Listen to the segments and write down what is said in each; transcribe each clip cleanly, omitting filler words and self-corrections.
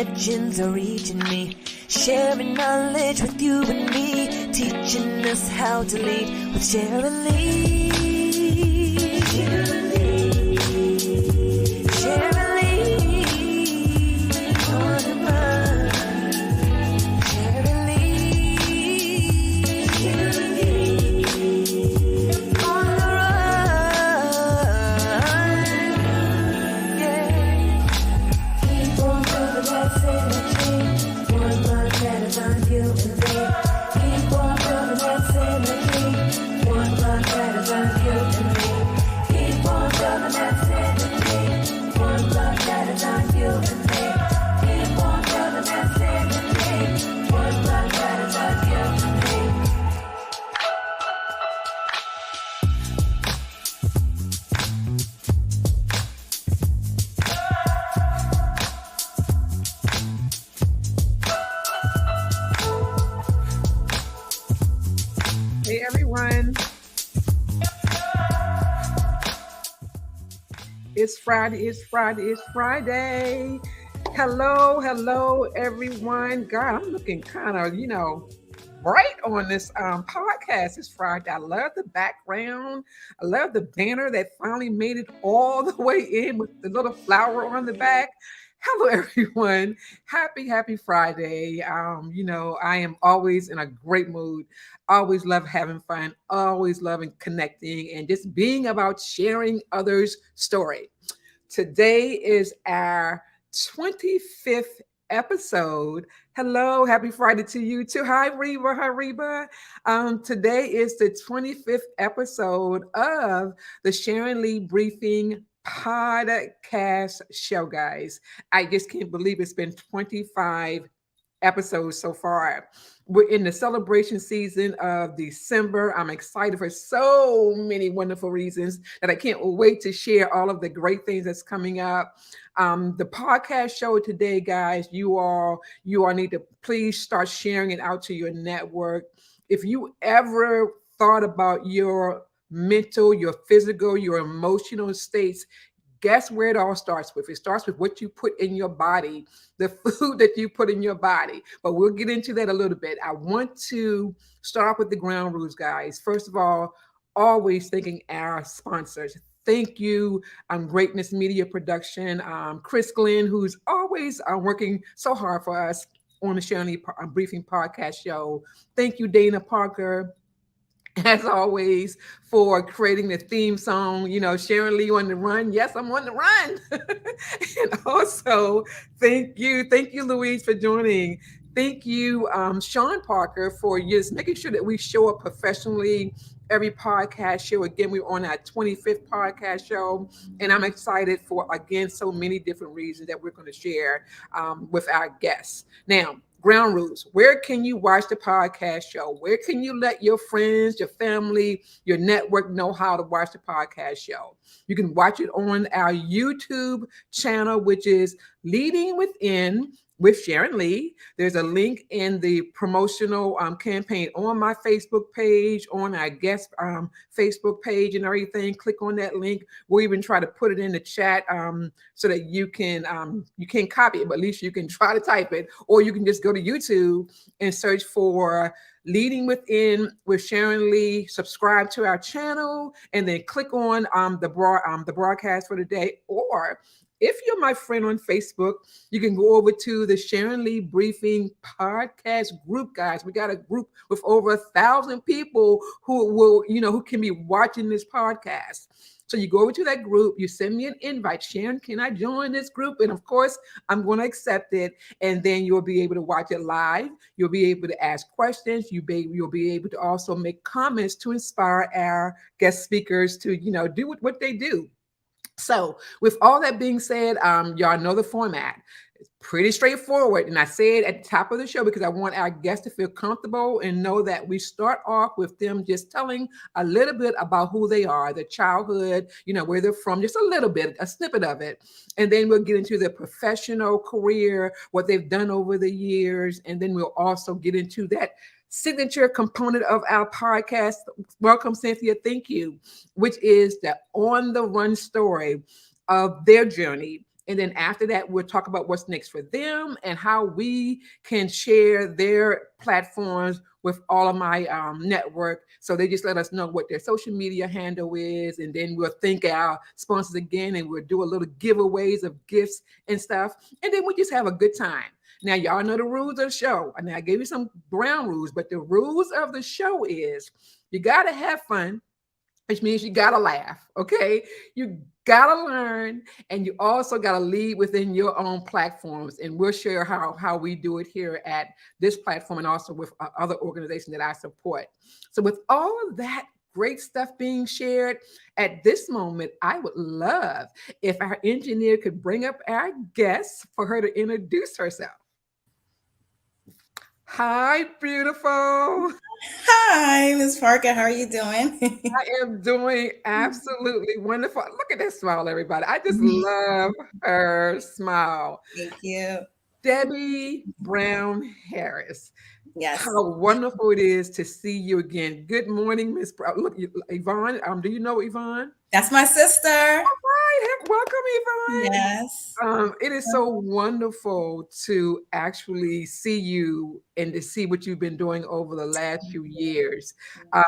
legends are reaching me, sharing knowledge with you and me, teaching us how to lead with Sharon Lee. Sharon Lee. Sharon Lee. On the run. Sharon Lee. Sharon Lee. On the run. Yeah. Keep on building that synergy. One blood that is on you and me. Keep on building that synergy. One blood that is on you and me. Keep on building that synergy. One blood that is on you and me. Keep on building that synergy. One blood that is on you and me. Hey everyone, it's Friday. Hello everyone. God, I'm looking kind of, bright on this podcast this Friday. I love the background. I love the banner that finally made it all the way in with the little flower on the back. Hello, everyone. Happy Friday. I am always in a great mood. Always love having fun. Always loving connecting and just being about sharing others' story. Today is our 25th episode. Hello, happy Friday to you too. Hi, Reba. Hi, Reba. Today is the 25th episode of the Sharon Lee Briefing podcast show, guys. I just can't believe it's been 25 episodes so far. We're in the celebration season of December. I'm excited for so many wonderful reasons that I can't wait to share all of the great things that's coming up. The podcast show today, guys, you all need to please start sharing it out to your network. If you ever thought about your mental, your physical, your emotional states, guess where it all starts with? It starts with what you put in your body, the food that you put in your body. But we'll get into that a little bit. I want to start off with the ground rules, guys. First of all, always thanking our sponsors. Thank you, Greatness Media Production, Chris Glenn, who's always working so hard for us on the Sharon Lee Briefing podcast show. Thank you, Dana Parker, as always, for creating the theme song. Sharon Lee on the run. Yes, I'm on the run. And also, thank you, Louise, for joining. Thank you, Sean Parker, for just making sure that we show up professionally every podcast show. Again, we're on our 25th podcast show, and I'm excited for, again, so many different reasons that we're going to share with our guests. Now, ground rules. Where can you watch the podcast show? Where can you let your friends, your family, your network know how to watch the podcast show? You can watch it on our YouTube channel, which is Leading Within with Sharon Lee. There's a link in the promotional campaign on my Facebook page, on our guest Facebook page and everything. Click on that link. We'll even try to put it in the chat so that you can't copy it, but at least you can try to type it, or you can just go to YouTube and search for Leading Within with Sharon Lee. Subscribe to our channel and then click on the broadcast for the day. Or if you're my friend on Facebook, you can go over to the Sharon Lee Briefing podcast group, guys. We got a group with over 1,000 people who can be watching this podcast. So you go over to that group, you send me an invite. Sharon, can I join this group? And of course, I'm going to accept it. And then you'll be able to watch it live. You'll be able to ask questions. You'll be able to also make comments to inspire our guest speakers to, do what they do. So with all that being said, y'all know the format. It's pretty straightforward. And I say it at the top of the show because I want our guests to feel comfortable and know that we start off with them just telling a little bit about who they are, their childhood, where they're from, just a little bit, a snippet of it. And then we'll get into their professional career, what they've done over the years. And then we'll also get into that signature component of our podcast. Welcome, Cynthia. Thank you. Which is the on the run story of their journey And then after that, we'll talk about what's next for them and how we can share their platforms with all of my network. So they just let us know what their social media handle is. And then we'll thank our sponsors again and we'll do a little giveaways of gifts and stuff. And then we just have a good time. Now, y'all know the rules of the show. I mean, I gave you some ground rules, but the rules of the show is you got to have fun, which means you gotta laugh, okay? You gotta learn, and you also gotta lead within your own platforms. And we'll share how we do it here at this platform and also with other organizations that I support. So, with all of that great stuff being shared at this moment, I would love if our engineer could bring up our guest for her to introduce herself. Hi, beautiful. Hi, Miss Parker. How are you doing? I am doing absolutely wonderful. Look at that smile, everybody. I just love her smile. Thank you. Debbie Brown Harris. Yes, How wonderful it is to see you again. Good morning, Miss Brown. Look, Yvonne. Do you know Yvonne? that's my sister. Hi, welcome, Yvonne. Yes, It is so wonderful to actually see you and to see what you've been doing over the last few years. I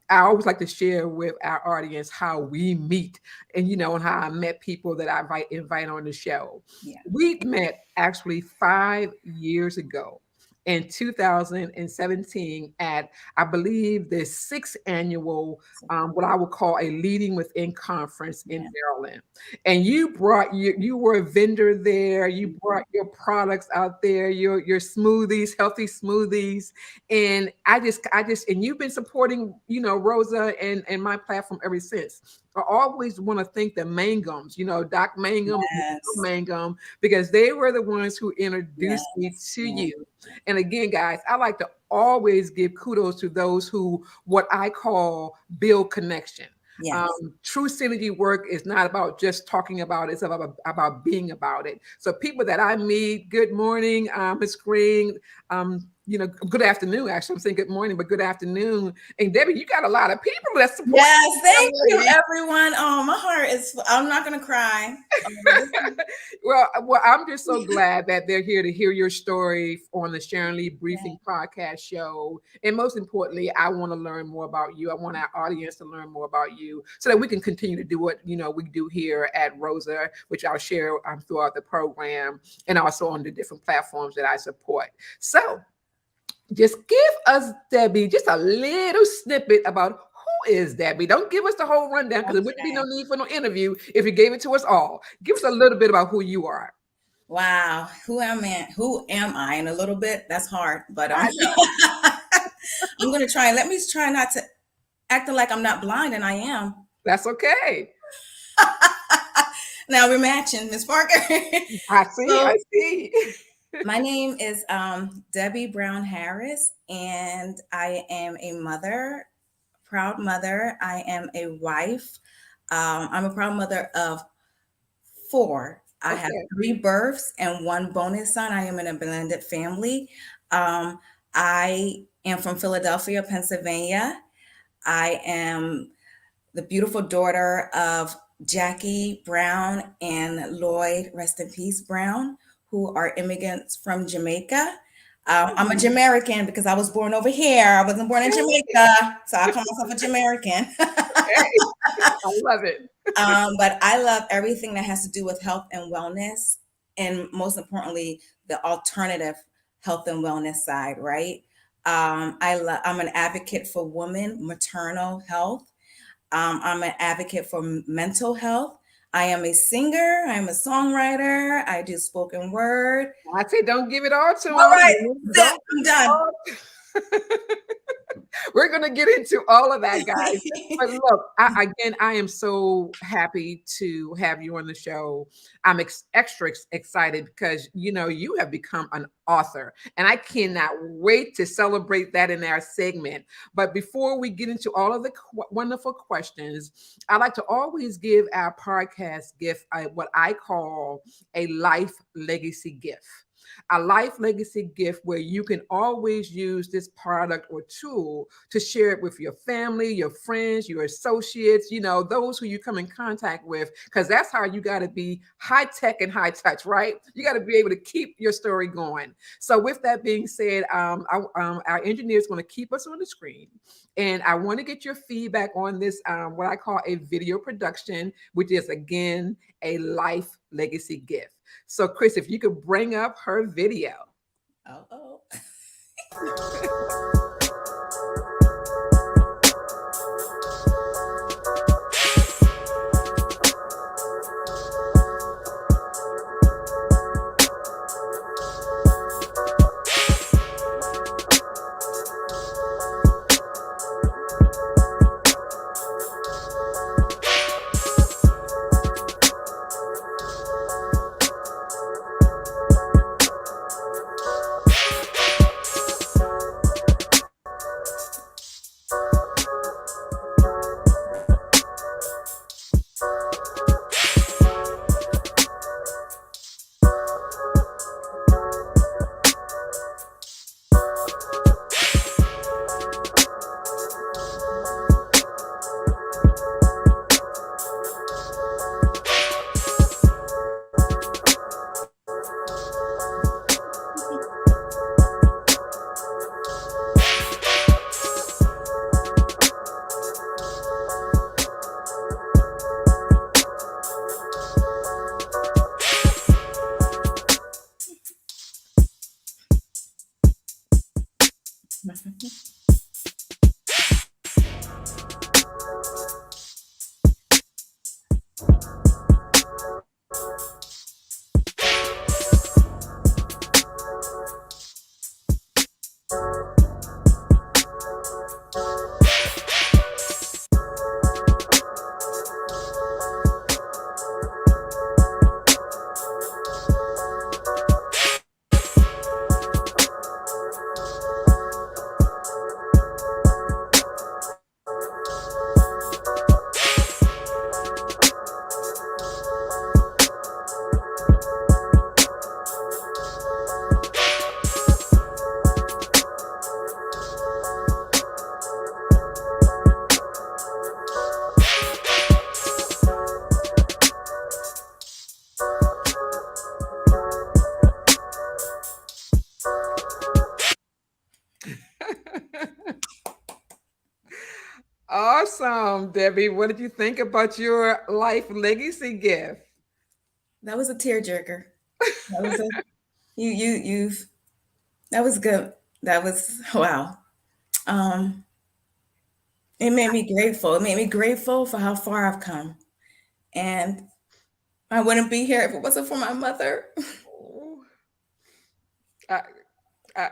always like to share with our audience how we meet and and how I met people that I invite on the show. yeah, We met actually 5 years ago in 2017 at, I believe, the sixth annual what I would call a Leading Within conference in yeah, Maryland. And you were a vendor there. You brought your products out there, your smoothies, healthy smoothies. And I just and you've been supporting, Rosa and my platform ever since. I always want to thank the Mangums, Doc Mangum, yes, Mangum, because they were the ones who yes, introduced me to yes, you. And again, guys, I like to always give kudos to those who what I call build connection. yes. True synergy work is not about just talking about it, it's about being about it. So people that I meet, good morning, Ms. Green, good afternoon. Actually, I'm saying good morning, but good afternoon. And Debbie, you got a lot of people that support Yes, you, young thank you, lady. everyone. Oh, my heart is. I'm not gonna cry. Well, I'm just so glad that they're here to hear your story on the Sharon Lee Yeah, Briefing podcast show. And most importantly, I want to learn more about you. I want our audience to learn more about you so that we can continue to do what we do here at Rosa, which I'll share throughout the program and also on the different platforms that I support. So just give us, Debbie, just a little snippet about who is Debbie. Don't give us the whole rundown because there wouldn't be no okay. need for no interview if you gave it to us all. Give us a little bit about who you are. Wow. Who am I? In a little bit. That's hard, but I know I'm gonna try. Let me try not to act like I'm not blind, and I am. that's okay. Now we're matching, Miss Parker. I see. So I see. my name is Debbie Brown Harris, and I am a mother, proud mother. I am a wife. I'm a proud mother of four. I have Okay. three births and one bonus son. I am in a blended family. Um, I am from Philadelphia, Pennsylvania. I am the beautiful daughter of Jackie Brown and Lloyd, rest in peace, Brown, who are immigrants from Jamaica. I'm a Jamaican because I was born over here. I wasn't born in Jamaica, so I call myself a Jamaican. Okay. I love it. But I love everything that has to do with health and wellness, and most importantly, the alternative health and wellness side, right? I'm an advocate for women, maternal health. I'm an advocate for mental health. I am a singer. I am a songwriter. I do spoken word. I say don't give it all to All right, them. that's it. Don't I'm give it done. all. We're going to get into all of that, guys. But look, again, I am so happy to have you on the show. I'm extra excited because you have become an author, and I cannot wait to celebrate that in our segment. But before we get into all of the wonderful questions, I like to always give our podcast gift what I call a life legacy gift. A life legacy gift where you can always use this product or tool to share it with your family, your friends, your associates, those who you come in contact with, because that's how you got to be high tech and high touch, right? You got to be able to keep your story going. So, with that being said, our engineer is going to keep us on the screen. And I want to get your feedback on this, what I call a video production, which is again a life legacy gift. So, Chris, if you could bring up her video. Oh, oh. Awesome, Debbie. What did you think about your life legacy gift? That was a tearjerker. That was a you've that was good. That was wow. Um, it made me grateful. It made me grateful for how far I've come. And I wouldn't be here if it wasn't for my mother. Oh, I, I,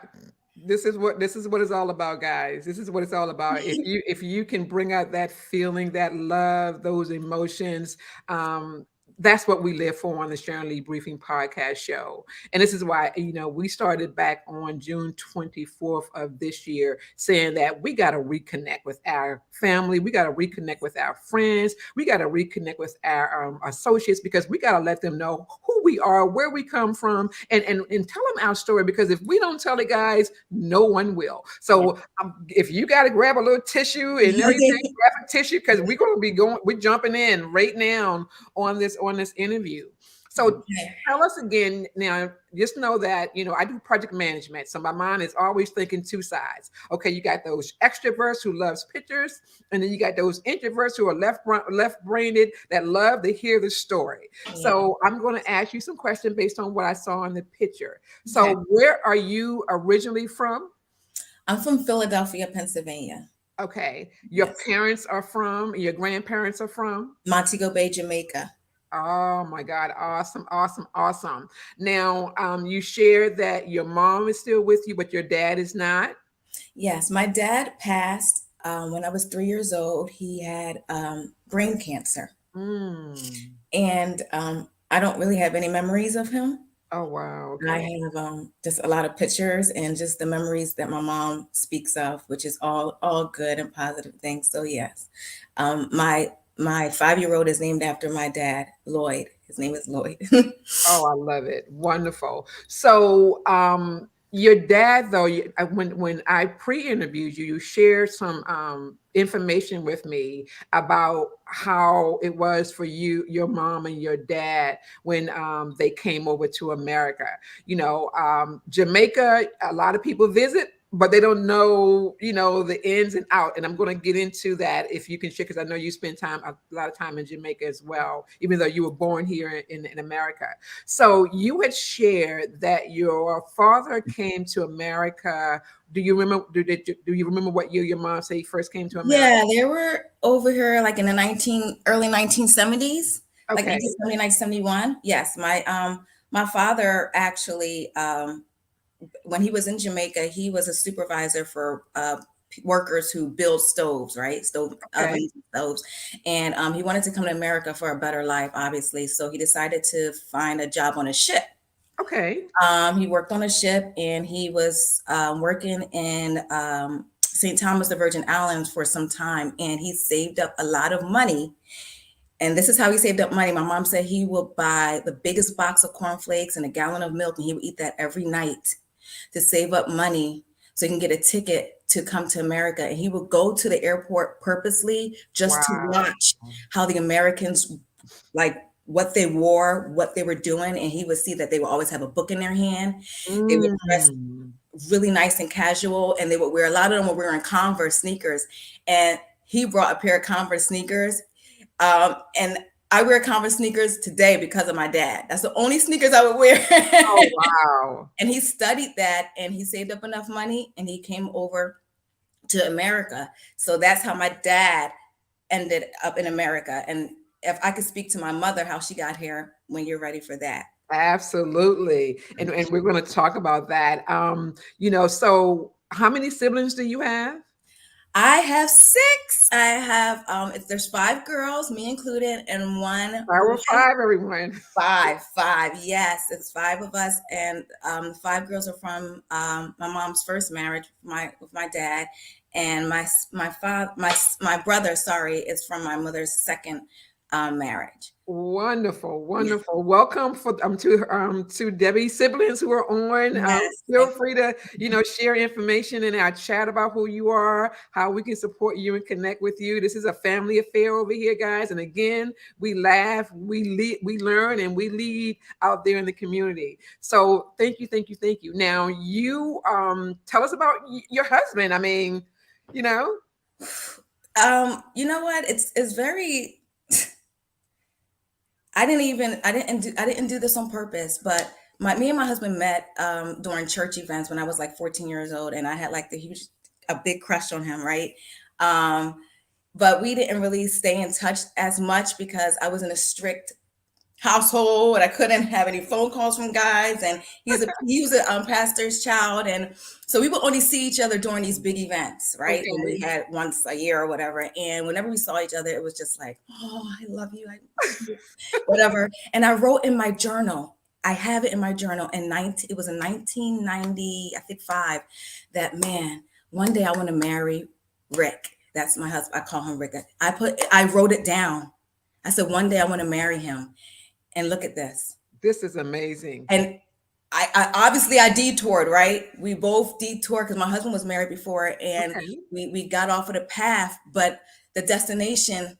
this is what it's all about, guys. This is what it's all about. If you can bring out that feeling, that love, those emotions, um, that's what we live for on the Sharon Lee Briefing Podcast Show. And this is why, we started back on June 24th of this year saying that we got to reconnect with our family. We got to reconnect with our friends. We got to reconnect with our associates, because we got to let them know who we are, where we come from, and tell them our story. Because if we don't tell it, guys, no one will. So if you got to grab a little tissue and everything, grab a tissue, because we're jumping in right now on this interview. So tell us again now, just know that, I do project management. So my mind is always thinking two sides. Okay, you got those extroverts who loves pictures, and then you got those introverts who are left-brained that love to hear the story. Yeah. So I'm going to ask you some questions based on what I saw in the picture. So Okay. where are you originally from? I'm from Philadelphia, Pennsylvania. Okay. Your Yes. parents are from, your grandparents are from? Montego Bay, Jamaica. Oh my God. Awesome. Awesome. Awesome. Now, you shared that your mom is still with you, but your dad is not. Yes, my dad passed when I was 3 years old. He had brain cancer, Mm. and I don't really have any memories of him. Oh, wow. I Okay. have just a lot of pictures and just the memories that my mom speaks of, which is all good and positive things. So yes, my 5-year old is named after my dad, Lloyd. His name is Lloyd. Oh, I love it. Wonderful. So, your dad, though, when I pre-interviewed you, you shared some information with me about how it was for you, your mom, and your dad when they came over to America. Jamaica, a lot of people visit, but they don't know, the ins and out. And I'm going to get into that if you can share, because I know you spend a lot of time in Jamaica as well, even though you were born here in America. So you had shared that your father came to America. Do you remember? Do you remember what year your mom said he first came to America? Yeah, they were over here like in the early 1970s, like Okay. 1970, 1971. Yes, my father actually when he was in Jamaica, he was a supervisor for workers who build stoves, right? Stove Okay. ovens and stoves. And he wanted to come to America for a better life, obviously. So he decided to find a job on a ship. Okay. He worked on a ship and he was working in St. Thomas, the Virgin Islands for some time. And he saved up a lot of money. And this is how he saved up money. My mom said he would buy the biggest box of cornflakes and a gallon of milk, and he would eat that every night to save up money so he can get a ticket to come to America. And he would go to the airport purposely just to Wow. watch how the Americans, like what they wore, what they were doing. And he would see that they would always have a book in their hand. They would dress Mm. really nice and casual. And they would wear, a lot of them were wearing Converse sneakers. And he brought a pair of Converse sneakers. And I wear Converse sneakers today because of my dad. That's the only sneakers I would wear. Oh, wow. And he studied that and he saved up enough money and he came over to America. So that's how my dad ended up in America. And if I could speak to my mother, how she got here, when you're ready for that. Absolutely. And we're going to talk about that. So how many siblings do you have? I have six. I have there's five girls, me included, and one Power boy. five, everyone. Five. Yes, it's five of us, and five girls are from my mom's first marriage, with my dad, and my father, my brother. Sorry, is from my mother's second marriage. Wonderful, wonderful. Welcome to Debbie's siblings who are on. Yes, Feel free to share information in our chat about who you are, how we can support you and connect with you. This is a family affair over here, guys. And again, we laugh, we learn, and we lead out there in the community. So thank you, thank you, thank you. Now you tell us about your husband. I mean, you know what? It's very. I didn't do this on purpose, but me and my husband met during church events when I was like 14 years old, and I had like a big crush on him, right? But we didn't really stay in touch as much because I was in a strict household and I couldn't have any phone calls from guys, and he was a pastor's child, and so we would only see each other during these big events, right? When we had once a year or whatever, and whenever we saw each other, it was just like, oh, I love you, whatever. And I wrote in my journal, I have it in my journal, and it was in 1990, I think 5, that, man, one day I want to marry Rick. That's my husband. I call him Rick. I wrote it down. I said, one day I want to marry him. And look at this. This is amazing. And I obviously I detoured, right? We both detoured because my husband was married before, and we got off of the path, but the destination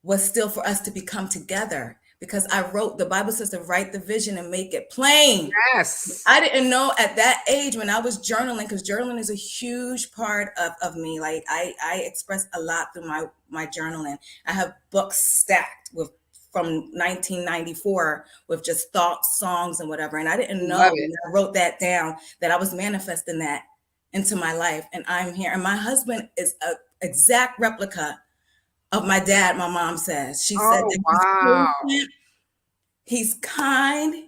was still for us to become together, because I wrote, the Bible says to write the vision and make it plain. Yes. I didn't know at that age when I was journaling, because journaling is a huge part of me. Like I express a lot through my journaling. I have books stacked from 1994 with just thoughts, songs, and whatever. And I didn't know when I wrote that down that I was manifesting that into my life. And I'm here. And my husband is an exact replica of my dad, my mom says. She said that wow. He's kind.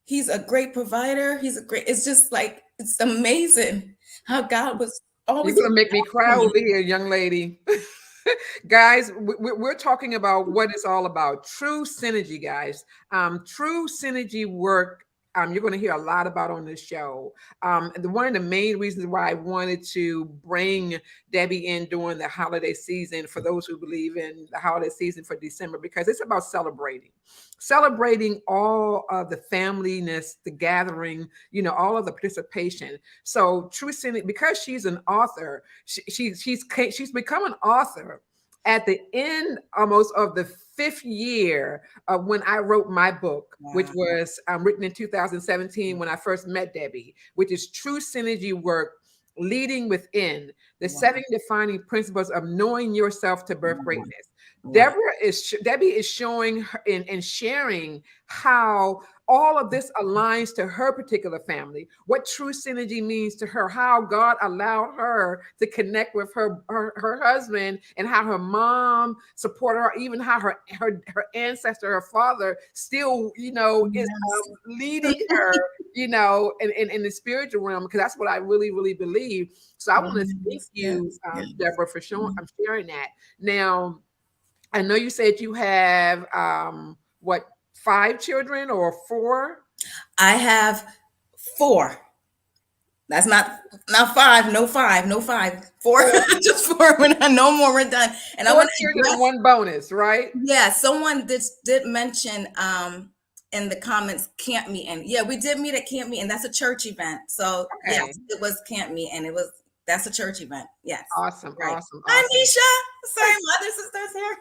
He's a great provider. It's just like, it's amazing how God was always. You're going to make me cry over here, young lady. Guys, we're talking about what it's all about. True synergy, guys. True synergy work you're going to hear a lot about on this show. And one of the main reasons why I wanted to bring Debbie in during the holiday season, for those who believe in the holiday season for December, because it's about celebrating all of the familyness, the gathering, all of the participation. So True Cynic, because she's an author, she's become an author at the end almost of the fifth year of when I wrote my book, which Wow. was written in 2017 when I first met Debbie, which is True Synergy Work, Leading Within, the Wow. 7 defining principles of knowing yourself to birth Wow. greatness. Wow. Debbie is showing her and sharing how all of this aligns to her particular family, what true synergy means to her, how God allowed her to connect with her husband, and how her mom supported her, even how her ancestor, her father, still is Yes. leading her, in the spiritual realm, because that's what I really really believe. So I want to thank Yes. you, Yes. Yes. Deborah, for sharing that. Now, I know you said you have what, 5 children or 4? I have 4. That's not 5. No 5. No 5. 4. 4, Just 4. No more. We're done. And I 4 want to children and address. 1 bonus, right? Yeah, someone did mention in the comments camp meeting. Yeah, we did meet at camp meeting. That's a church event. So yes, Okay. it was camp meeting, and that's a church event. Yes, Awesome, right. awesome, Hi, awesome. Nisha. Sorry, my other sister's here.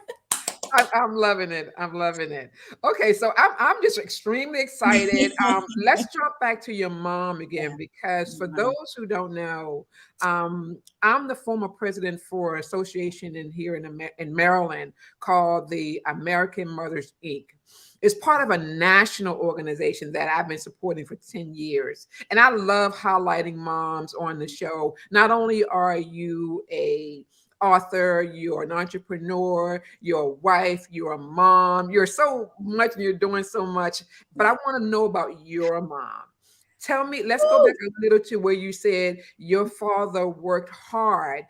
I'm loving it. I'm loving it. Okay, so I'm just extremely excited. Let's jump back to your mom again, Yeah. because for those who don't know, I'm the former president for an association here in Maryland called the American Mothers Inc. It's part of a national organization that I've been supporting for 10 years. And I love highlighting moms on the show. Not only are you a author, you're an entrepreneur, you're a wife, you're a mom, you're so much, and you're doing so much. But I want to know about your mom. Tell me, let's go back Woo! a little to where you said your father worked hard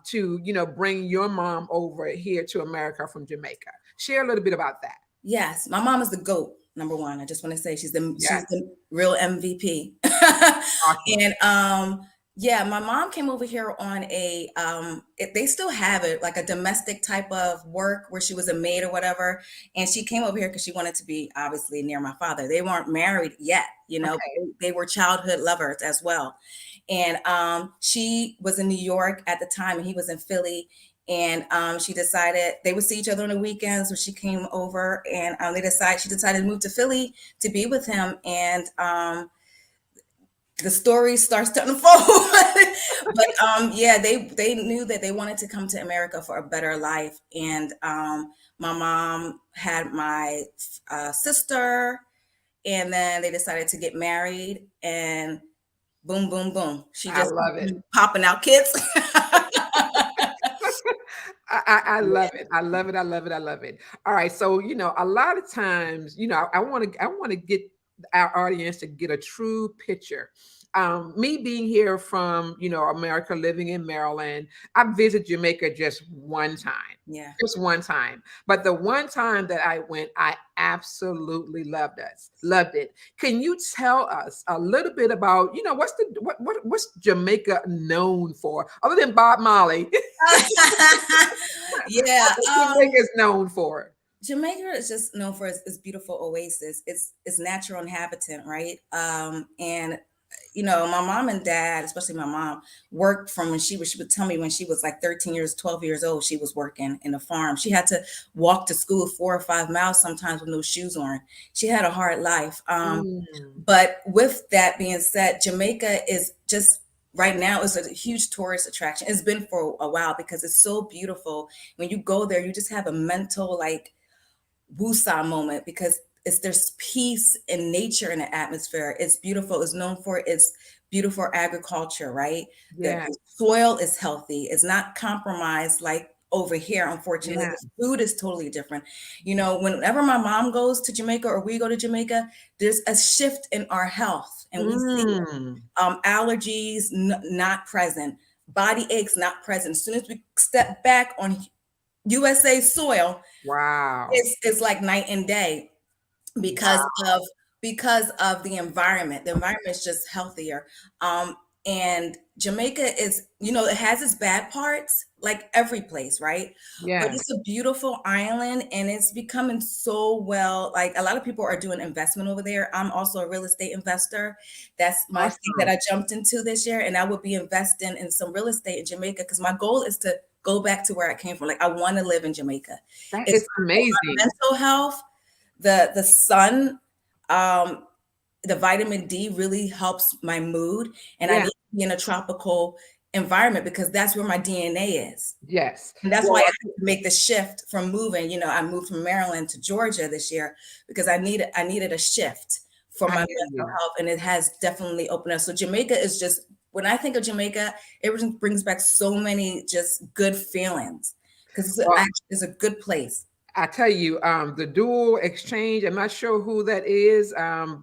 to, bring your mom over here to America from Jamaica. Share a little bit about that. Yes, my mom is the GOAT, number one. I just want to say she's Yes. the real MVP. Awesome. And yeah, my mom came over here on they still have it, like a domestic type of work where she was a maid or whatever. And she came over here because she wanted to be obviously near my father. They weren't married yet, Okay. they were childhood lovers as well. And she was in New York at the time and he was in Philly. And she decided they would see each other on the weekends. So she came over and she decided to move to Philly to be with him. And the story starts to unfold. But yeah, they knew that they wanted to come to America for a better life. And my mom had my sister, and then they decided to get married. And boom, boom, boom. She I just love it. popping out kids. I love it. I love it. I love it. I love it. All right. So, a lot of times, I want to get our audience to get a true picture. Me being here from, America, living in Maryland, I visited Jamaica just one time. Yeah. Just one time. But the one time that I went, I absolutely loved it. Can you tell us a little bit about, what's Jamaica known for, other than Bob Marley? Yeah. What Jamaica is known for? Jamaica is just known for its beautiful oasis. It's natural inhabitant, right? And my mom and dad, especially my mom, worked from when she would tell me when she was like 13 years, 12 years old, she was working in a farm. She had to walk to school 4 or 5 miles sometimes with no shoes on. She had a hard life. Mm, But with that being said, Jamaica is just right now is a huge tourist attraction. It's been for a while because it's so beautiful. When you go there, you just have a mental like woosah moment because there's peace and nature in the atmosphere. It's beautiful. It's known for its beautiful agriculture, right? The yes. soil is healthy. It's not compromised like over here. Unfortunately, Yeah. the food is totally different. Whenever my mom goes to Jamaica or we go to Jamaica, there's a shift in our health, and we see Mm, allergies not present, body aches not present. As soon as we step back on USA soil, wow. it's like night and day because Wow. of because of the environment. The environment is just healthier. And Jamaica is, it has its bad parts, like every place, right? But Yeah. it's a beautiful island and it's becoming so well. Like a lot of people are doing investment over there. I'm also a real estate investor. That's my thing that Awesome. I jumped into this year. And I will be investing in some real estate in Jamaica because my goal is to go back to where I came from. Like I want to live in Jamaica. That It's is for my amazing. mental health, the sun, the vitamin D really helps my mood. And I Yeah. need to be in a tropical environment because that's where my DNA is. Yes. And that's why I Well, had to make the shift from moving. I moved from Maryland to Georgia this year because I needed a shift for I my hear mental you. health. And it has definitely opened up. So Jamaica is just, when I think of Jamaica, it brings back so many just good feelings because Well, it's a good place. I tell you, the dual exchange, I'm not sure who that is,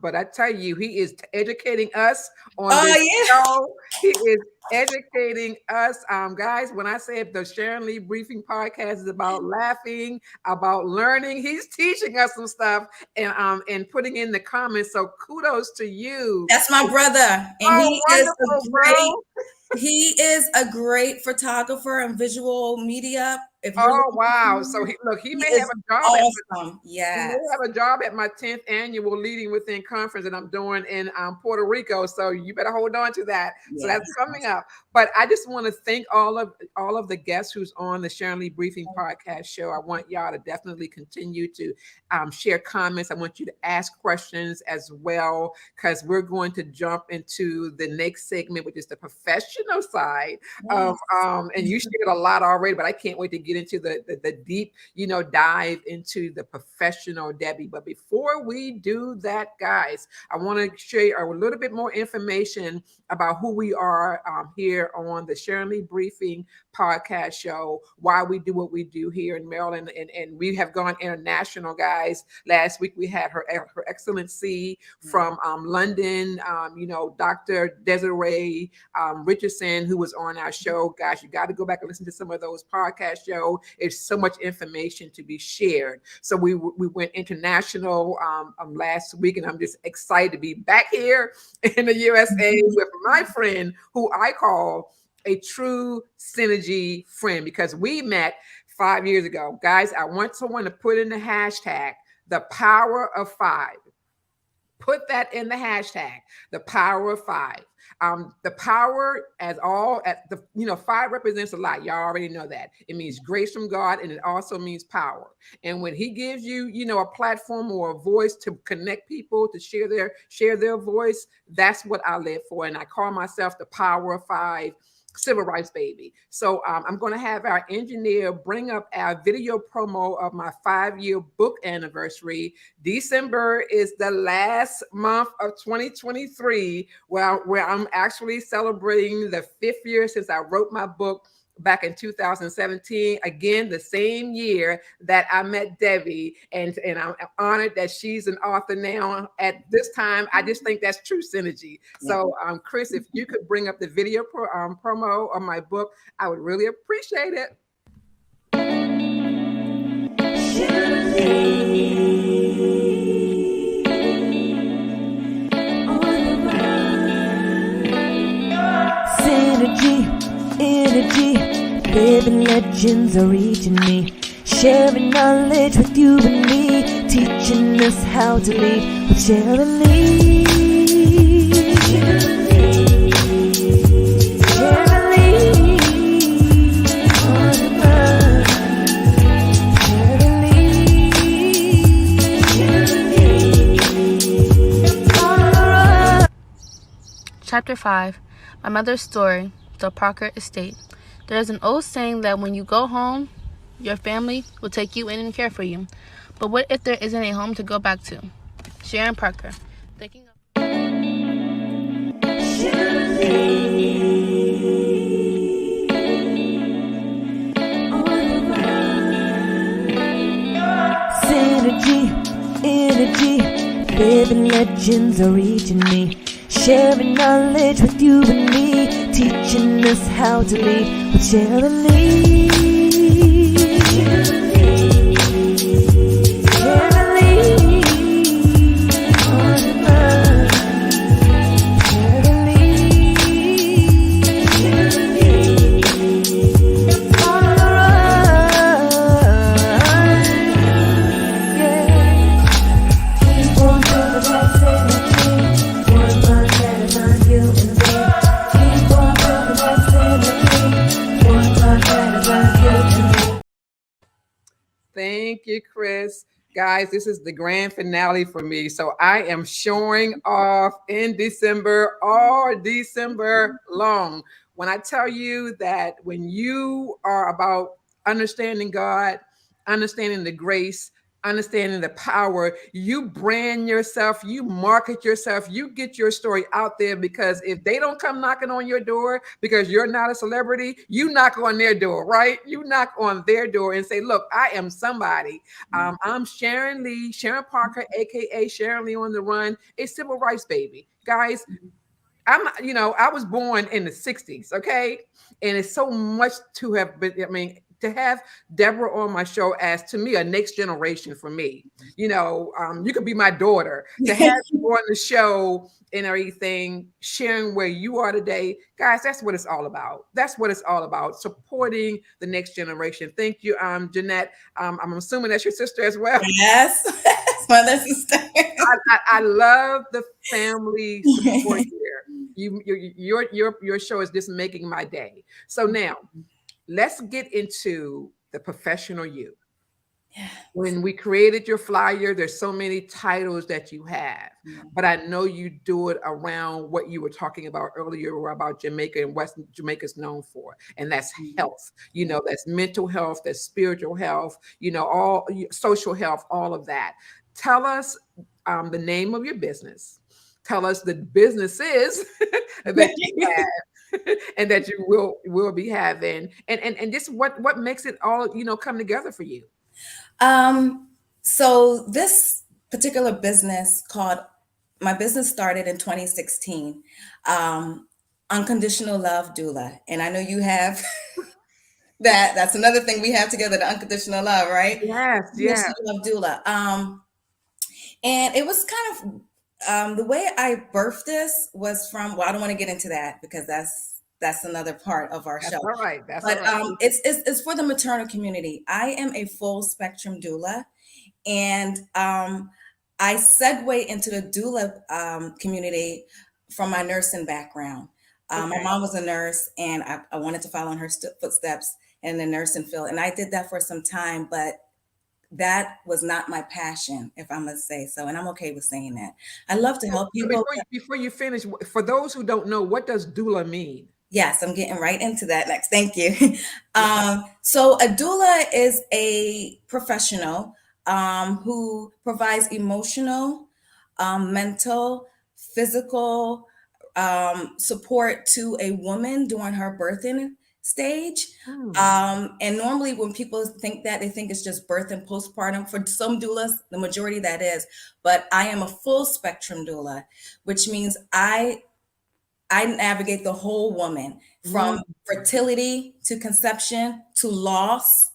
but I tell you, he is educating us on Oh this yeah. show. He is educating us. Guys, when I say the Sharon Lee Briefing Podcast is about laughing, about learning, he's teaching us some stuff and putting in the comments. So kudos to you. That's my brother. And Oh, wonderful, bro. he is a great photographer and visual media. If you're Oh, looking for wow. So someone, he he may have is a job at awesome. he may Yes. have a job at my 10th annual Leading Within conference that I'm doing in Puerto Rico. So you better hold on to that. So Yes. that's coming up. But I just want to thank all of the guests who's on the Sharon Lee Briefing Podcast show. I want y'all to definitely continue to share comments. I want you to ask questions as well, because we're going to jump into the next segment, which is the professional side of and you shared a lot already, but I can't wait to get into the deep, dive into the professional Debbie. But before we do that, guys, I want to share a little bit more information about who we are here on the Sharon Lee Briefing Podcast show, why we do what we do here in Maryland. And we have gone international, guys. Last week we had Her Excellency from London, Dr. Desiree Richardson, who was on our show. Guys, you got to go back and listen to some of those podcast shows. It's so much information to be shared. So we went international last week, and I'm just excited to be back here in the USA with my friend, who I call a true synergy friend, because we met 5 years ago. Guys, I want someone to put in the hashtag, the power of five. Put that in the hashtag, the power of five. The power, five represents a lot. Y'all already know that. It means grace from God, and it also means power. And when he gives you, a platform or a voice to connect people, to share their voice, that's what I live for. And I call myself the power of five civil rights baby. So I'm going to have our engineer bring up our video promo of my 5-year book anniversary. December is the last month of 2023, where I'm actually celebrating the 5th year since I wrote my book back in 2017. Again, the same year that I met Debbie, and I'm honored that she's an author now. At this time, I just think that's true synergy. So, Chris, if you could bring up the video promo of my book, I would really appreciate it. Synergy, energy, living legends are reaching me, sharing knowledge with you and me, teaching us how to lead with Sharon Lee. Sharon Lee, on the run. Sharon Lee, on the run. Chapter 5. My Mother's Story, The Parker Estate. There is an old saying that when you go home, your family will take you in and care for you. But what if there isn't a home to go back to? Sharon Parker. Thinking of Synergy, energy, living legends are reaching me, sharing knowledge with you and me, teaching us how to lead with Sharon Lee. Sharon Lee, on the Thank you, Chris. Guys, this is the grand finale for me. So I am showing off in December, all December long. When I tell you that when you are about understanding God, understanding the grace, understanding the power, you brand yourself, you market yourself, you get your story out there, because if they don't come knocking on your door because you're not a celebrity, you knock on their door, right? You knock on their door and say, look, I am somebody. I'm Sharon Lee, Sharon Parker, aka Sharon Lee on the Run, a civil rights baby. Guys, I was born in the 60s, okay? And it's so much to have been, I mean, to have Deborah on my show as, to me, a next generation for me. You could be my daughter. To have you on the show and everything, sharing where you are today, guys, that's what it's all about. That's what it's all about, supporting the next generation. Thank you, Jeanette. I'm assuming that's your sister as well. Yes, mother sister. I love the family support here. Your show is just making my day. So now let's get into the professional you. When we created your flyer, there's so many titles that you have, but I know you do it around what you were talking about earlier, about Jamaica and West Jamaica's known for, and that's health. That's mental health, that's spiritual health, all social health, all of that. Tell us the name of your business. Tell us the businesses that you have and that you will be having, and just what makes it all come together for you. So this particular business my business started in 2016, Unconditional Love Doula. And I know you have that's another thing we have together, the unconditional love, right? Yes, yeah. Unconditional Love Doula. And it was kind of, the way I birthed this was from, well, I don't want to get into that because that's another part of our show. All right. That's But all right. it's for the maternal community. I am a full spectrum doula, and I segue into the doula community from my nursing background. My mom was a nurse, and I wanted to follow in her footsteps in the nursing field, and I did that for some time, but that was not my passion, if I must say so, and I'm okay with saying that. I love to help So people. before you finish, for those who don't know, what does doula mean? Yes, I'm getting right into that next. Thank you. So a doula is a professional who provides emotional, mental, physical support to a woman during her birthing stage. And normally when people think that, they think it's just birth and postpartum. For some doulas, the majority that is. But I am a full spectrum doula, which means I navigate the whole woman from fertility to conception to loss,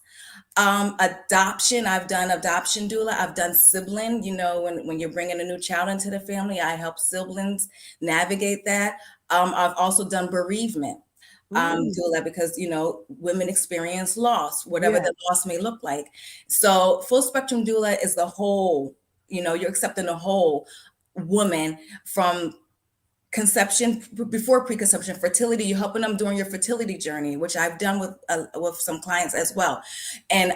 adoption. I've done adoption doula. I've done sibling. When you're bringing a new child into the family, I help siblings navigate that. I've also done bereavement doula because women experience loss, whatever the loss may look like. So full spectrum doula is the whole. You're accepting the whole woman from conception, before preconception, fertility. You're helping them during your fertility journey, which I've done with some clients as well. And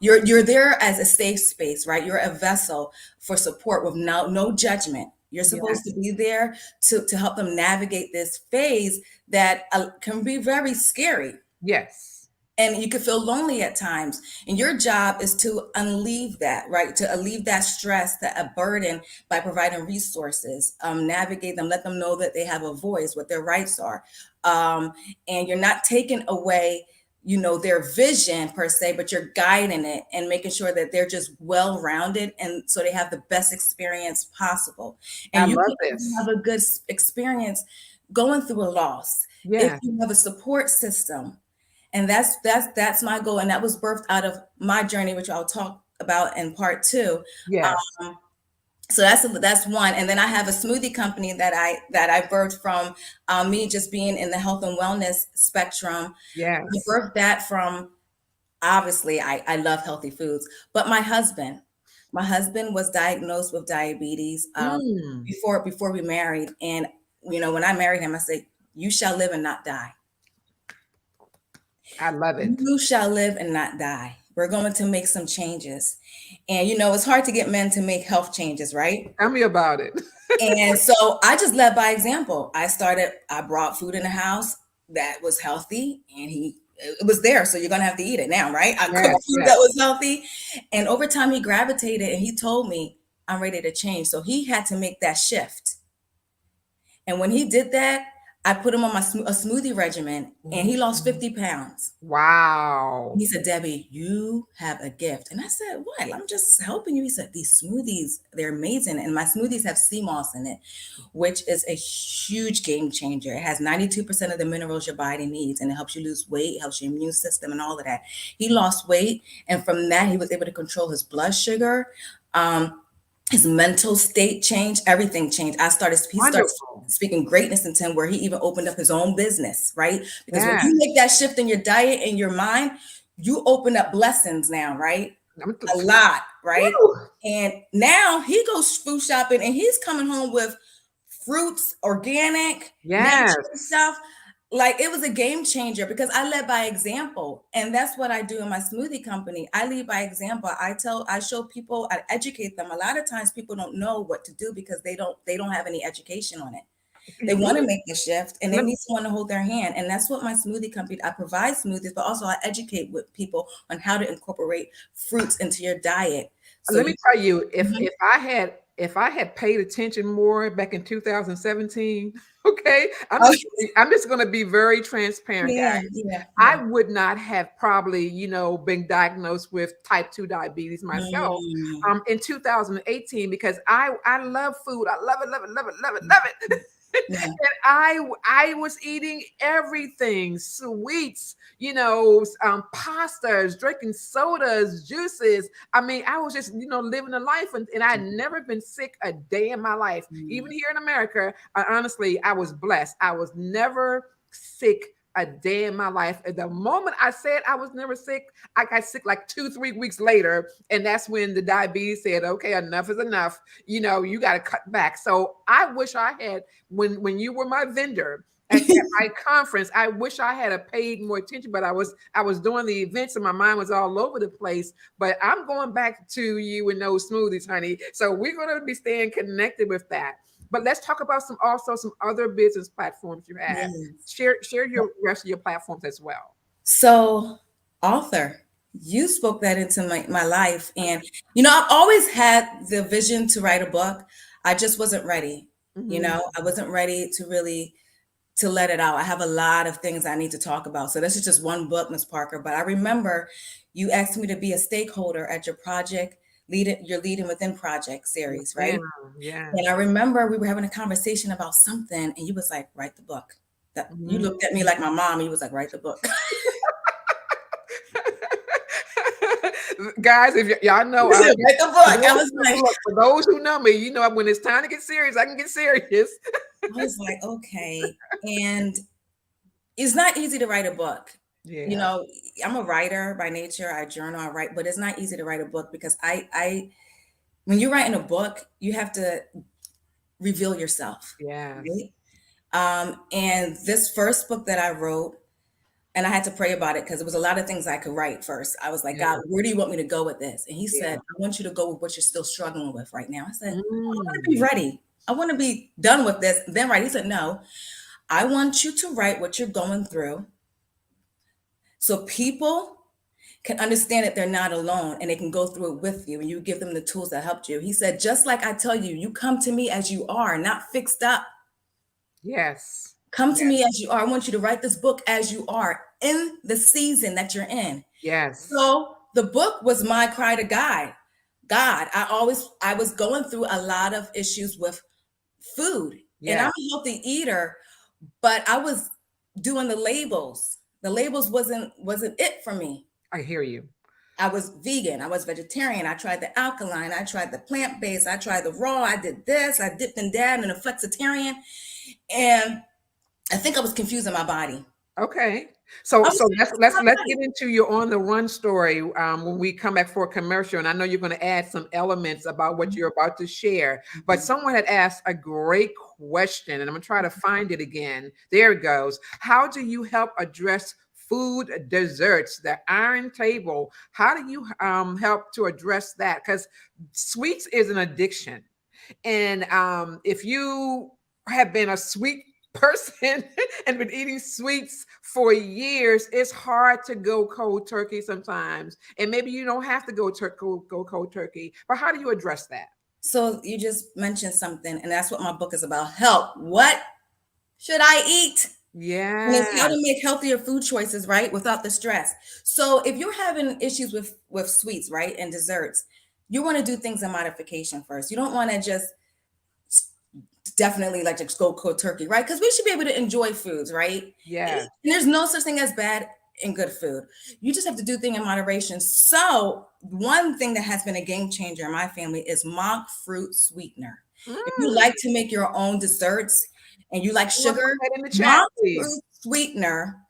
you're there as a safe space, right? You're a vessel for support with no judgment. You're supposed to be there to help them navigate this phase that can be very scary. Yes. And you can feel lonely at times. And your job is to unleash that, right? To alleviate that stress, a burden, by providing resources, navigate them, let them know that they have a voice, what their rights are. And you're not taking away, their vision per se, but you're guiding it and making sure that they're just well-rounded, and so they have the best experience possible. And you can have a good experience going through a loss if you have a support system. And that's my goal. And that was birthed out of my journey, which I'll talk about in part 2. Yes. So that's one. And then I have a smoothie company that I birthed from me just being in the health and wellness spectrum. Yes. I birthed that from, obviously, I love healthy foods, but my husband was diagnosed with diabetes before we married. And, when I married him, I said, "You shall live and not die." I love it. You shall live and not die. We're going to make some changes. And you know, it's hard to get men to make health changes, right? Tell me about it. And so I just led by example. I brought food in the house that was healthy, and it was there. So you're going to have to eat it now, right? I Yes, cooked food yes. that was healthy. And over time, he gravitated and he told me, I'm ready to change. So he had to make that shift. And when he did that, I put him on a smoothie regimen, and he lost 50 pounds. Wow. He said, Debbie, you have a gift. And I said, what? I'm just helping you. He said, these smoothies, they're amazing. And my smoothies have sea moss in it, which is a huge game changer. It has 92% of the minerals your body needs, and it helps you lose weight, helps your immune system, and all of that. He lost weight. And from that, he was able to control his blood sugar. His mental state changed, everything changed. He started Wonderful. speaking greatness into him, where he even opened up his own business, right? Because when Yes. you make that shift in your diet and your mind, you open up blessings now, right? A lot, right? Woo. And now he goes food shopping and he's coming home with fruits, organic, Yes. natural stuff. Like, it was a game changer because I led by example. And that's what I do in my smoothie company. I lead by example. I show people, I educate them. A lot of times people don't know what to do because they don't have any education on it. They want to make the shift and they need someone to hold their hand. And that's what my smoothie company, I provide smoothies, but also I educate with people on how to incorporate fruits into your diet. So Let me tell you, if I had paid attention more back in 2017, okay, I'm just going to be very transparent, guys. yeah. I would not have probably, been diagnosed with type 2 diabetes myself in 2018 because I love food. I love it, love it, love it, love it, love it. Yeah. And I was eating everything, sweets, pastas, drinking sodas, juices. I mean, I was just, living a life, and I'd never been sick a day in my life. Even here in America, honestly, I was blessed. I was never sick a day in my life. At the moment I said I was never sick, I got sick like 2-3 weeks later. And that's when the diabetes said, okay, enough is enough. You got to cut back. So I wish I had, when you were my vendor at my conference, I wish I had paid more attention, but I was doing the events and my mind was all over the place. But I'm going back to you and those smoothies, honey. So we're going to be staying connected with that. But let's talk about some other business platforms you have. Yes. Share your rest of your platforms as well. So, author, you spoke that into my life. And, I've always had the vision to write a book. I just wasn't ready. I wasn't ready to let it out. I have a lot of things I need to talk about. So this is just one book, Ms. Parker. But I remember you asked me to be a stakeholder at your project, your Leading Within project series, right? Yeah. And I remember we were having a conversation about something, and you was like, write the book. You looked at me like my mom, and you was like, write the book. Guys, if y'all know, write the book. I was like, for those who know me, when it's time to get serious, I can get serious. I was like, okay. And it's not easy to write a book. Yeah. I'm a writer by nature. I journal, I write, but it's not easy to write a book because when you're writing a book, you have to reveal yourself. Yeah. Right? And this first book that I wrote, and I had to pray about it because it was a lot of things I could write first. I was like, God, where do you want me to go with this? And he said, I want you to go with what you're still struggling with right now. I said, I want to be ready. I want to be done with this. Then write. He said, no, I want you to write what you're going through so people can understand that they're not alone and they can go through it with you and you give them the tools that helped you. He said, just like I tell you, you come to me as you are, not fixed up. Yes. Come to me as you are. I want you to write this book as you are in the season that you're in. Yes. So the book was my cry to God. I was going through a lot of issues with food. And I'm a healthy eater, but I was doing the labels. The labels wasn't it for me. I hear you. I was vegan. I was vegetarian. I tried the alkaline. I tried the plant-based. I tried the raw. I did this. I dipped and dabbed in a flexitarian. And I think I was confusing my body. Okay. So let's get into your On the Run story when we come back for a commercial. And I know you're going to add some elements about what you're about to share. But someone had asked a great question, and I'm going to try to find it again. There it goes. How do you help address food desserts, the iron table. How do you help to address that? Because sweets is an addiction. And if you have been a sweet person and been eating sweets for years, it's hard to go cold turkey sometimes. And maybe you don't have to go cold turkey. But how do you address that? So you just mentioned something, and that's what my book is about. Help. What should I eat? And it's how Yeah. to make healthier food choices, right? Without the stress. So if you're having issues with sweets, right, and desserts, you want to do things in modification first. You don't want to just definitely like just go cold turkey, right? Because we should be able to enjoy foods, right? Yeah. And there's no such thing as bad and good food. You just have to do things in moderation. So one thing that has been a game changer in my family is monk fruit sweetener. If you Mm. like to make your own desserts and you like Someone put sugar, that in the chat, monk please. fruit sweetener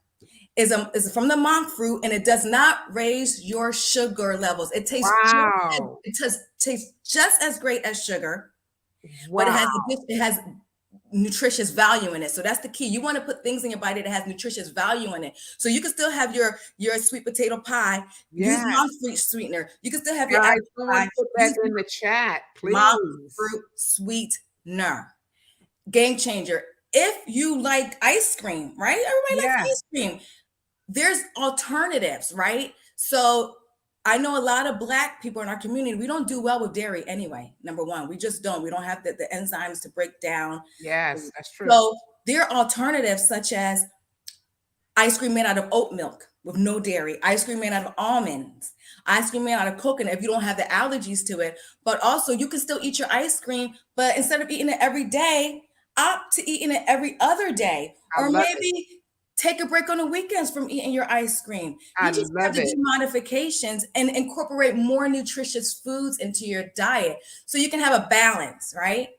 is from the monk fruit, and it does not raise your sugar levels. Wow. It tastes just as great as sugar, but Wow. it has nutritious value in it. So that's the key. You want to put things in your body that has nutritious value in it. So you can still have your sweet potato pie, use Yes. monk fruit sweetener. You can still have your Guys, apple someone pie, put that use in the chat, monk please. fruit sweetener. Game changer. If you like ice cream, right? Everybody likes Yeah. ice cream. There's alternatives, right? So I know a lot of Black people in our community, we don't do well with dairy anyway. Number one, we just don't. We don't have the enzymes to break down. Yes, that's true. So there are alternatives such as ice cream made out of oat milk with no dairy, ice cream made out of almonds, ice cream made out of coconut if you don't have the allergies to it. But also, you can still eat your ice cream, but instead of eating it every day, opt to eating it every other day. I Or love it. maybe take a break on the weekends from eating your ice cream. I You just have love to do it. modifications and incorporate more nutritious foods into your diet so you can have a balance, right?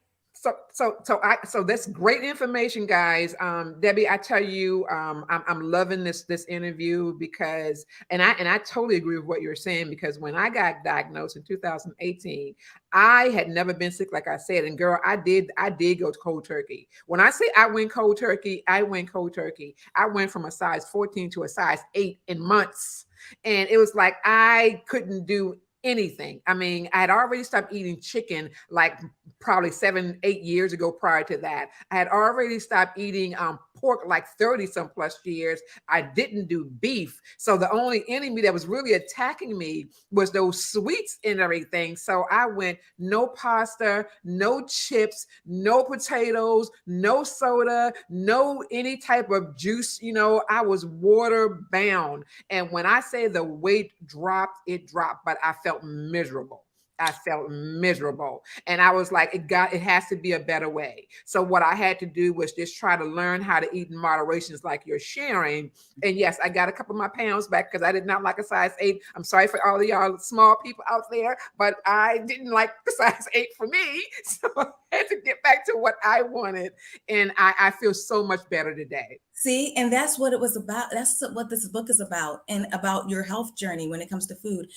So that's great information, guys. Debbie, I tell you, I'm loving this interview because, and I totally agree with what you're saying, because when I got diagnosed in 2018, I had never been sick, like I said, and girl, I did go cold turkey. When I say I went cold turkey, I went cold turkey. I went from a size 14 to a size 8 in months, and it was like I couldn't do anything. I mean, I had already stopped eating chicken like probably 7, 8 years ago. Prior to that, I had already stopped eating pork like 30 some plus years. I didn't do beef. So the only enemy that was really attacking me was those sweets and everything. So I went no pasta, no chips, no potatoes, no soda, no any type of juice. I was water bound. And when I say the weight dropped, it dropped, but I felt miserable. I felt miserable. And I was like, it has to be a better way. So what I had to do was just try to learn how to eat in moderations like you're sharing. And yes, I got a couple of my pounds back because I did not like a size 8. I'm sorry for all of y'all small people out there, but I didn't like the size 8 for me. So I had to get back to what I wanted. And I feel so much better today. See, and that's what it was about. That's what this book is about, and about your health journey when it comes to food.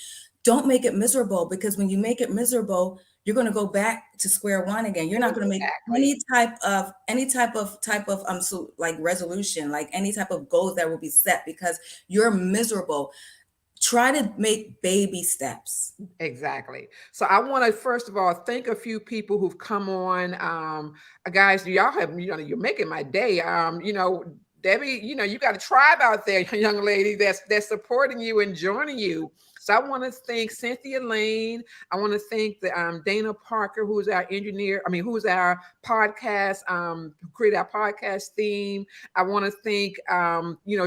Don't make it miserable, because when you make it miserable, you're going to go back to square one again. You're not going to make Exactly. any type of so like resolution, like any type of goals that will be set, because you're miserable. Try to make baby steps. Exactly. So I want to first of all thank a few people who've come on. Guys, y'all have, you're making my day. Debbie, you got a tribe out there, young lady, that's supporting you and joining you. So I want to thank Cynthia Lane. I want to thank the Dana Parker, who's our engineer. I mean, who's our podcast, who created our podcast theme. I want to thank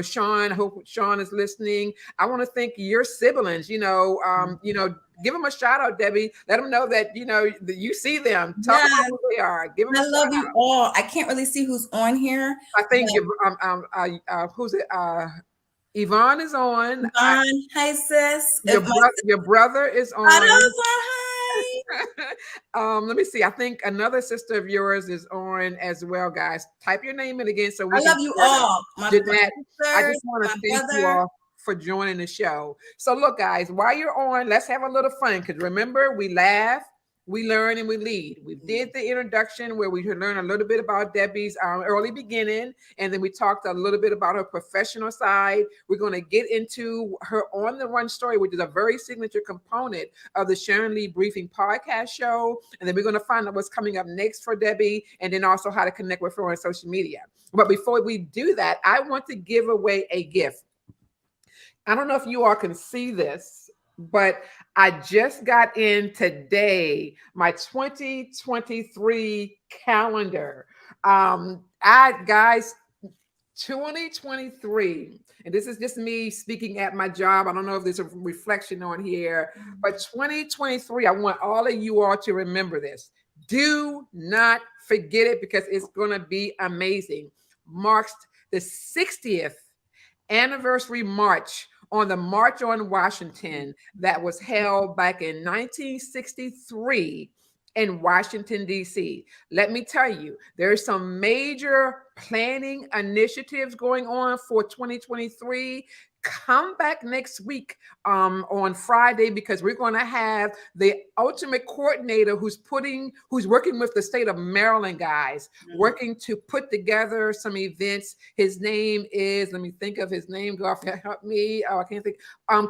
Sean. I hope Sean is listening. I want to thank your siblings. Give them a shout out, Debbie. Let them know that that you see them. Talk Yeah, about who they are. Give them a I shout love you out. all. I can't really see who's on here. I think But who's it? Yvonne is on. Yvonne, hi sis. Your brother is on. Hi. Let me see. I think another sister of yours is on as well, guys. Type your name in again so we I can love you share that. all. My Jeanette, I sisters, just want to my thank you brother. all for joining the show. So look, guys, while you're on, let's have a little fun, because remember, we laugh, we learn and we lead. We did the introduction where we learned a little bit about Debbie's early beginning, and then we talked a little bit about her professional side. We're going to get into her on the run story, which is a very signature component of the Sharon Lee Briefing podcast show. And then we're going to find out what's coming up next for Debbie, and then also how to connect with her on social media. But before we do that, I want to give away a gift. I don't know if you all can see this, but I just got in today my 2023 calendar. I guys, 2023, and this is just me speaking at my job. I don't know if there's a reflection on here, but 2023, I want all of you all to remember this. Do not forget it because it's going to be amazing. Marks the 60th anniversary march on the March on Washington that was held back in 1963 in Washington, D.C. Let me tell you, there's some major planning initiatives going on for 2023. Come back next week on Friday because we're going to have the ultimate coordinator who's working with the state of Maryland, guys, working to put together some events. His name is, let me think of his name. Go off, help me. Oh, I can't think.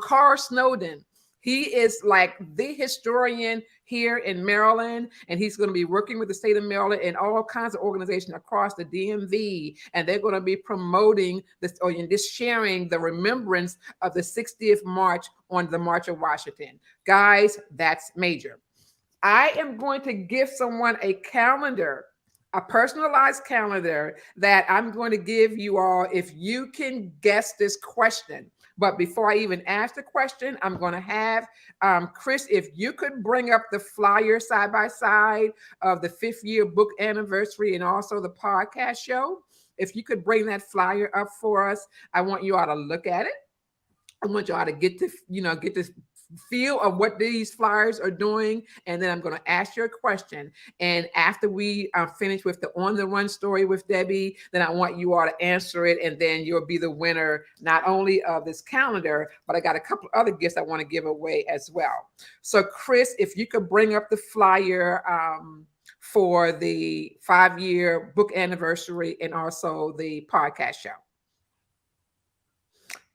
Carl Snowden. He is like the historian here in Maryland, and he's going to be working with the state of Maryland and all kinds of organizations across the DMV, and they're going to be promoting this or just sharing the remembrance of the 60th March on the March of Washington. Guys, that's major. I am going to give someone a calendar, a personalized calendar that I'm going to give you all if you can guess this question. But before I even ask the question, I'm going to have Chris, if you could bring up the flyer side by side of the 5th year book anniversary and also the podcast show. If you could bring that flyer up for us, I want you all to look at it. I want y'all to get this feel of what these flyers are doing, and then I'm going to ask you a question. And after we finish with the on the run story with Debbie, then I want you all to answer it, and then you'll be the winner not only of this calendar, but I got a couple other gifts I want to give away as well. So, Chris, if you could bring up the flyer for the 5-year book anniversary and also the podcast show.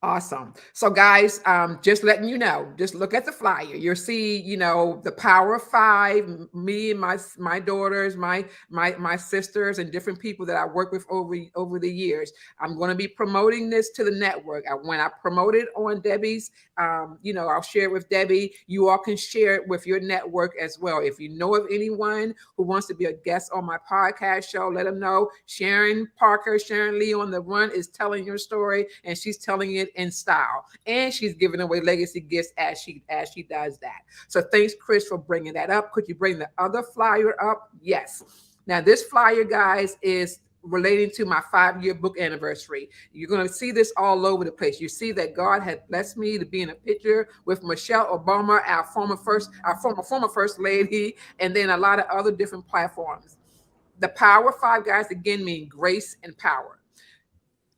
Awesome. So guys, just letting you know, just look at the flyer. You'll see, the power of 5, me and my daughters, my sisters, and different people that I work with over the years. I'm going to be promoting this to the network. When I promote it on Debbie's, I'll share it with Debbie. You all can share it with your network as well. If you know of anyone who wants to be a guest on my podcast show, let them know. Sharon Lee on the Run is telling your story, and she's telling it in style, and she's giving away legacy gifts as she does that. So thanks, Chris, for bringing that up. Could you bring the other flyer up? Yes. Now this flyer, guys, is relating to my 5-year book anniversary. You're going to see this all over the place. You see that God had blessed me to be in a picture with Michelle Obama, our former first lady, and then a lot of other different platforms. The Power 5, guys, again, mean grace and power.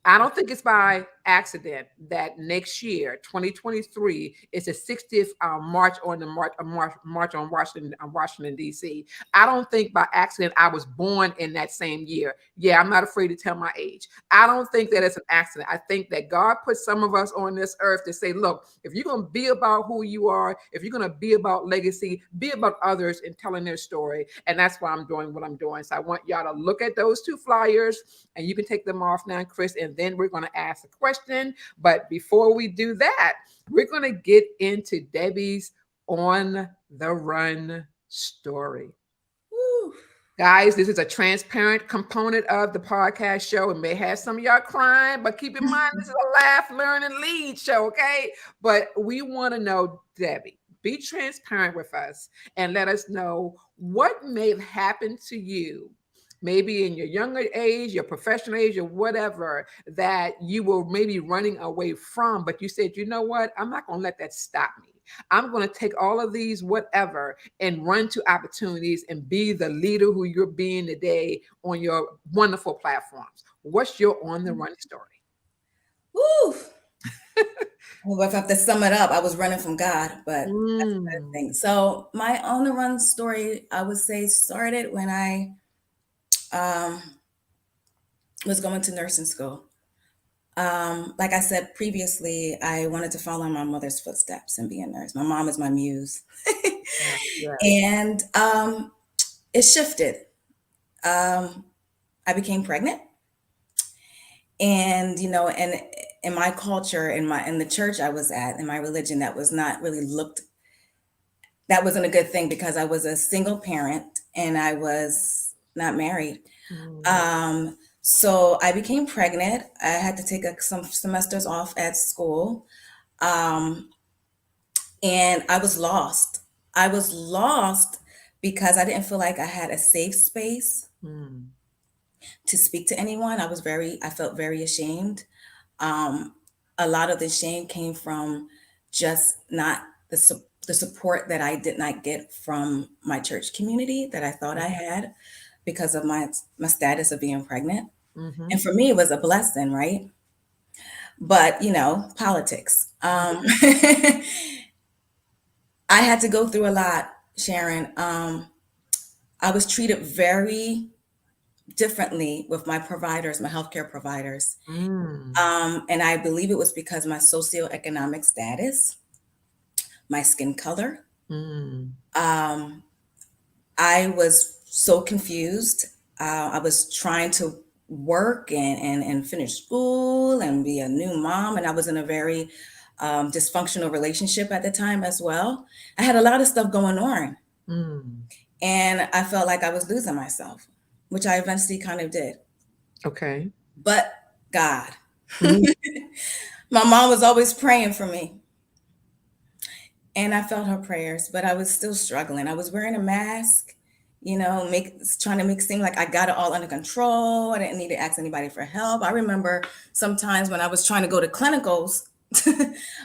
I don't think it's by accident that next year, 2023, is the 60th March on Washington, D.C. I don't think by accident I was born in that same year. Yeah, I'm not afraid to tell my age. I don't think that it's an accident. I think that God put some of us on this earth to say, look, if you're going to be about who you are, if you're going to be about legacy, be about others and telling their story. And that's why I'm doing what I'm doing. So I want y'all to look at those 2 flyers, and you can take them off now, Chris, and then we're going to ask a question. But before we do that, we're going to get into Debbie's on the run story. Woo. Guys, this is a transparent component of the podcast show. It may have some of y'all crying, but keep in mind, this is a laugh, learn, and lead show, okay? But we want to know, Debbie, be transparent with us and let us know what may have happened to you, maybe in your younger age, your professional age, or whatever, that you were maybe running away from, but you said, you know what, I'm not going to let that stop me. I'm going to take all of these whatever and run to opportunities and be the leader who you're being today on your wonderful platforms. What's your on the run story? Woo! Well, if I have to sum it up, I was running from God, but that's a good Mm. thing. So my on the run story, I would say, started when I um, was going to nursing school. Like I said previously, I wanted to follow in my mother's footsteps and be a nurse. My mom is my muse. Yeah, yes. And it shifted. Um, I became pregnant, and and in my culture, in the church I was at, in my religion, that was not really looked. That wasn't a good thing because I was a single parent and I was not married. Mm. So I became pregnant. I had to take some semesters off at school. Um, and I was lost. I was lost because I didn't feel like I had a safe space Mm. to speak to anyone. I felt very ashamed. Um, a lot of the shame came from just not the support that I did not get from my church community that I thought I had because of my status of being pregnant. Mm-hmm. And for me, it was a blessing, right? But politics. I had to go through a lot, Sharon. I was treated very differently with my providers, my healthcare providers. Mm. And I believe it was because my socioeconomic status, my skin color. Mm. Um, I was so confused. I was trying to work and finish school and be a new mom. And I was in a very dysfunctional relationship at the time as well. I had a lot of stuff going on. Mm. And I felt like I was losing myself, which I eventually kind of did. Okay. But God, Mm. my mom was always praying for me. And I felt her prayers, but I was still struggling. I was wearing a mask, trying to make it seem like I got it all under control. I didn't need to ask anybody for help. I remember sometimes when I was trying to go to clinicals,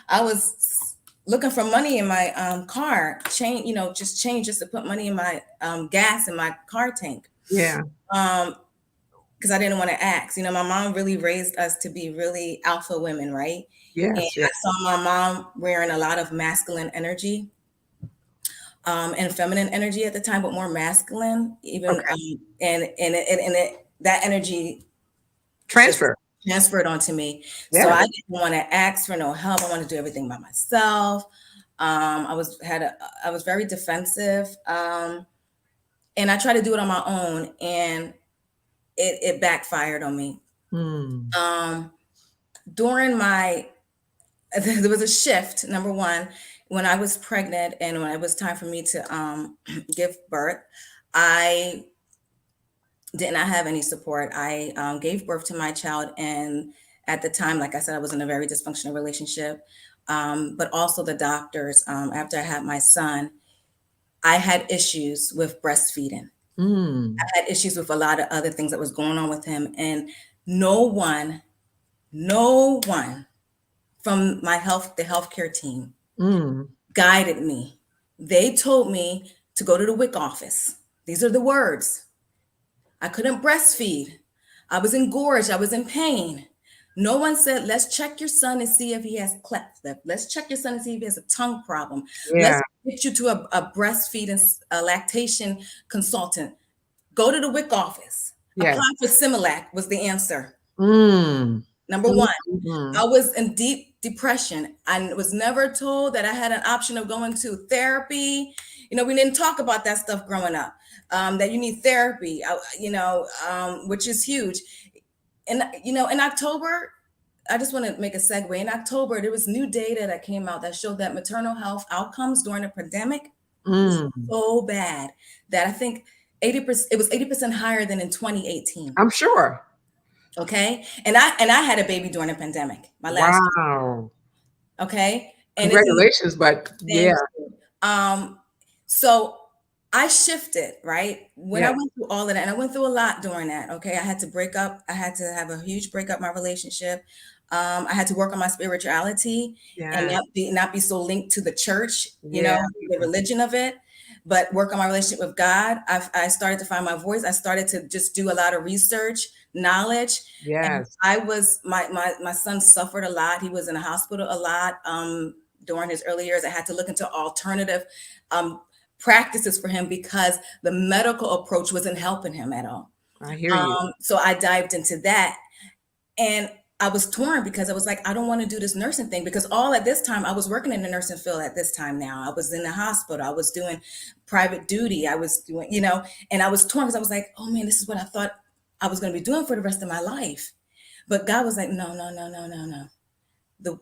I was looking for money in my car, just change just to put money in my gas in my car tank. Yeah. Um, because I didn't want to ask. My mom really raised us to be really alpha women, right? And Yes. Yes. I saw my mom wearing a lot of masculine energy and feminine energy at the time, but more masculine, even Okay. that energy just Transfer. transferred onto me. So Yes. I didn't want to ask for no help. I wanted to do everything by myself. I was very defensive, and I tried to do it on my own, and it backfired on me. Mm. Um, during my there was a shift. Number one, when I was pregnant and when it was time for me to give birth, I did not have any support. I gave birth to my child, and at the time, like I said, I was in a very dysfunctional relationship. But also the doctors. After I had my son, I had issues with breastfeeding. Mm. I had issues with a lot of other things that was going on with him, and no one, no one from the healthcare team Mm. guided me. They told me to go to the WIC office. These are the words. I couldn't breastfeed. I was engorged. I was in pain. No one said, let's check your son and see if he has cleft lip. Let's check your son and see if he has a tongue problem. Let's Yeah. get you to a breastfeeding, a lactation consultant. Go to the WIC office. Yes. Apply for Similac was the answer. Mm. Number one. Mm. I was in deep depression. I was never told that I had an option of going to therapy. We didn't talk about that stuff growing up. That you need therapy. Which is huge. And in October, I just want to make a segue. In October, there was new data that came out that showed that maternal health outcomes during the pandemic was Mm. so bad that I think 80%. It was 80% higher than in 2018. I'm sure. Okay, and I had a baby during the pandemic. My last. Wow. Okay. And it's in Congratulations, but yeah. thank you. So I shifted, right? When I Yeah. went through all of that, and I went through a lot during that. Okay. I had to break up, I had to have a huge breakup in my relationship. I had to work on my spirituality and Yeah. not be so linked to the church, Yeah. the religion of it, but work on my relationship with God. I started to find my voice. I started to just do a lot of research, knowledge. And Yes. I was my son suffered a lot. He was in the hospital a lot during his early years. I had to look into alternative um, practices for him because the medical approach wasn't helping him at all. I hear you. So I dived into that, and I was torn because I was like, I don't want to do this nursing thing because all at this time I was working in the nursing field at this time. Now I was in the hospital, I was doing private duty, I was doing, and I was torn because I was like, oh man, this is what I thought I was going to be doing for the rest of my life. But God was like, no, no, no, no, no, no. The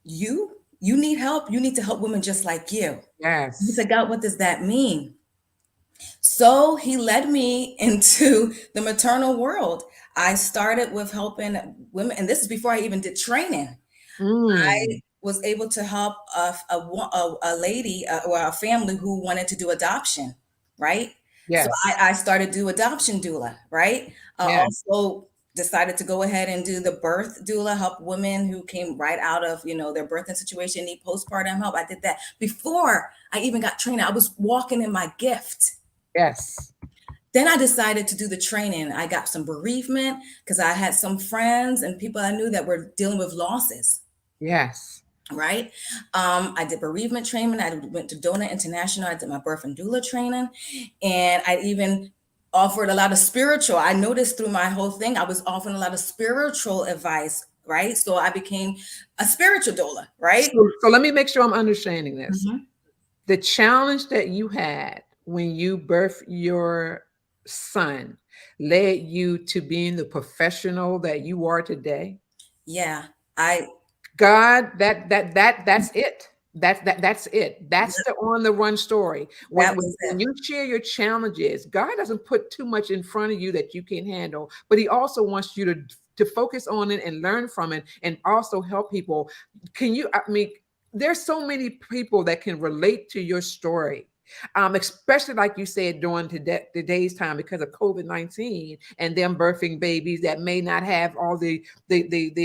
you need help. You need to help women just like you. He Yes. said, God, what does that mean? So he led me into the maternal world. I started with helping women, and this is before I even did training. I Mm. was able to help a lady or a family who wanted to do adoption, right? So Yes. I started do adoption doula, right? I Yes. also decided to go ahead and do the birth doula, help women who came right out of, their birthing situation, need postpartum help. I did that before I even got trained. I was walking in my gift. Yes. Then I decided to do the training. I got some bereavement because I had some friends and people I knew that were dealing with losses, Yes. right? I did bereavement training. I went to Donor International. I did my birth and doula training. And I even offered a lot of spiritual. I noticed through my whole thing, I was offering a lot of spiritual advice, right? So I became a spiritual doula, right? So let me make sure I'm understanding this. Mhm. The challenge that you had when you birthed your son led you to being the professional that you are today. Yeah. I, God, that's it. That's it. That's the on the run story. When, that when was when it. you share your challenges, God doesn't put too much in front of you that you can't handle, but He also wants you to focus on it and learn from it, and also help people. Can you? I mean, there's so many people that can relate to your story. Especially like you said during today's time because of COVID-19 and them birthing babies that may not have all the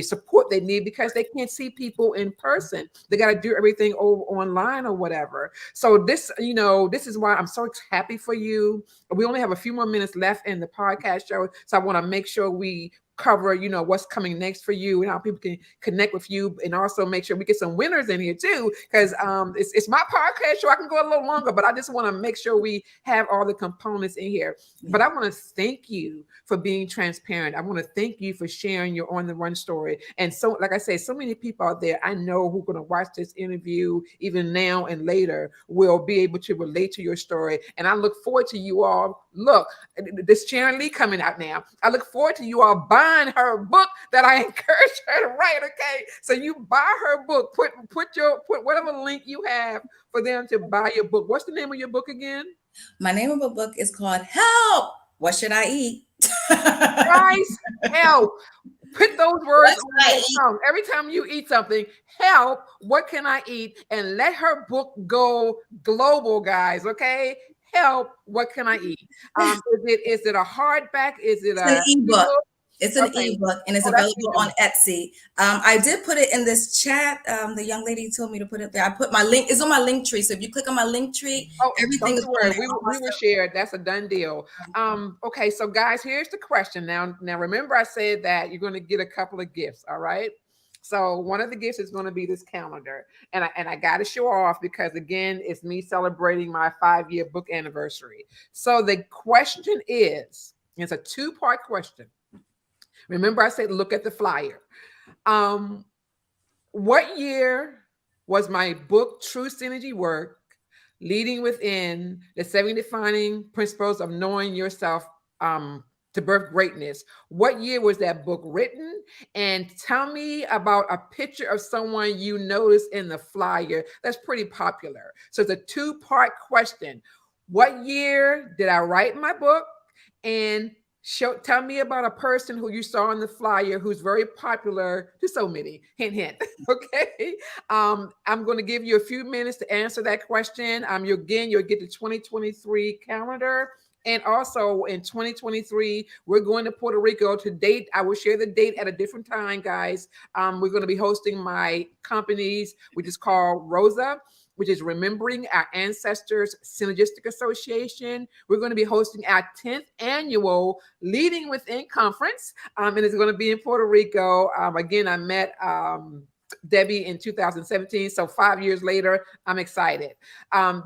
support they need because they can't see people in person. They got to do everything over online or whatever. So this is why I'm so happy for you. We only have a few more minutes left in the podcast show, so I want to make sure we cover what's coming next for you and how people can connect with you, and also make sure we get some winners in here too, because it's my podcast show. I can go a little longer, but I just want to make sure we have all the components in here. But I want to thank you for being transparent. I want to thank you for sharing your on the run story. And so, like I said, so many people out there I know who are going to watch this interview even now and later will be able to relate to your story. And I look forward to you all. Look, this Sharon Lee coming out now. I look forward to you all buying her book that I encourage her to write. Okay, so you buy her book. Put whatever link you have for them to buy your book. What's the name of your book again? My name of a book is called Help! What Should I Eat? Price help. Put those What words should on I your eat? tongue. Every time you eat something, help, what can I eat? And let her book go global, guys. Okay. Help, what can I eat? Is it a hardback? Is it It's an a ebook. ebook? It's an Okay. ebook and it's Oh, that's available even on Etsy. I did put it in this chat. The young lady told me to put it there. I put my link, it's on my link tree. So if you click on my link tree, Oh, everything don't is you on worry. there. All my We will stuff. share it. That's a done deal. Okay, so guys, here's the question. Now remember I said that you're going to get a couple of gifts, all right? So one of the gifts is going to be this calendar. And I got to show off because again, it's me celebrating my 5-year book anniversary. So the question is, it's a two-part question. Remember I said look at the flyer. Um what year was my book True Synergy Work Leading Within the 7 Defining Principles of Knowing Yourself to Birth Greatness? What year was that book written? And tell me about a picture of someone you noticed in the flyer that's pretty popular. So it's a two-part question. What year did I write my book? And tell me about a person who you saw on the flyer who's very popular to so many. Hint, hint. Okay. I'm going to give you a few minutes to answer that question. You'll get the 2023 calendar. And also in 2023, we're going to Puerto Rico to date. I will share the date at a different time, guys. We're going to be hosting my companies, which is called Rosa. which is Remembering Our Ancestors Synergistic Association. We're going to be hosting our 10th annual Leading Within Conference, and it's going to be in Puerto Rico. Again, I met Debbie in 2017. So 5 years later, I'm excited.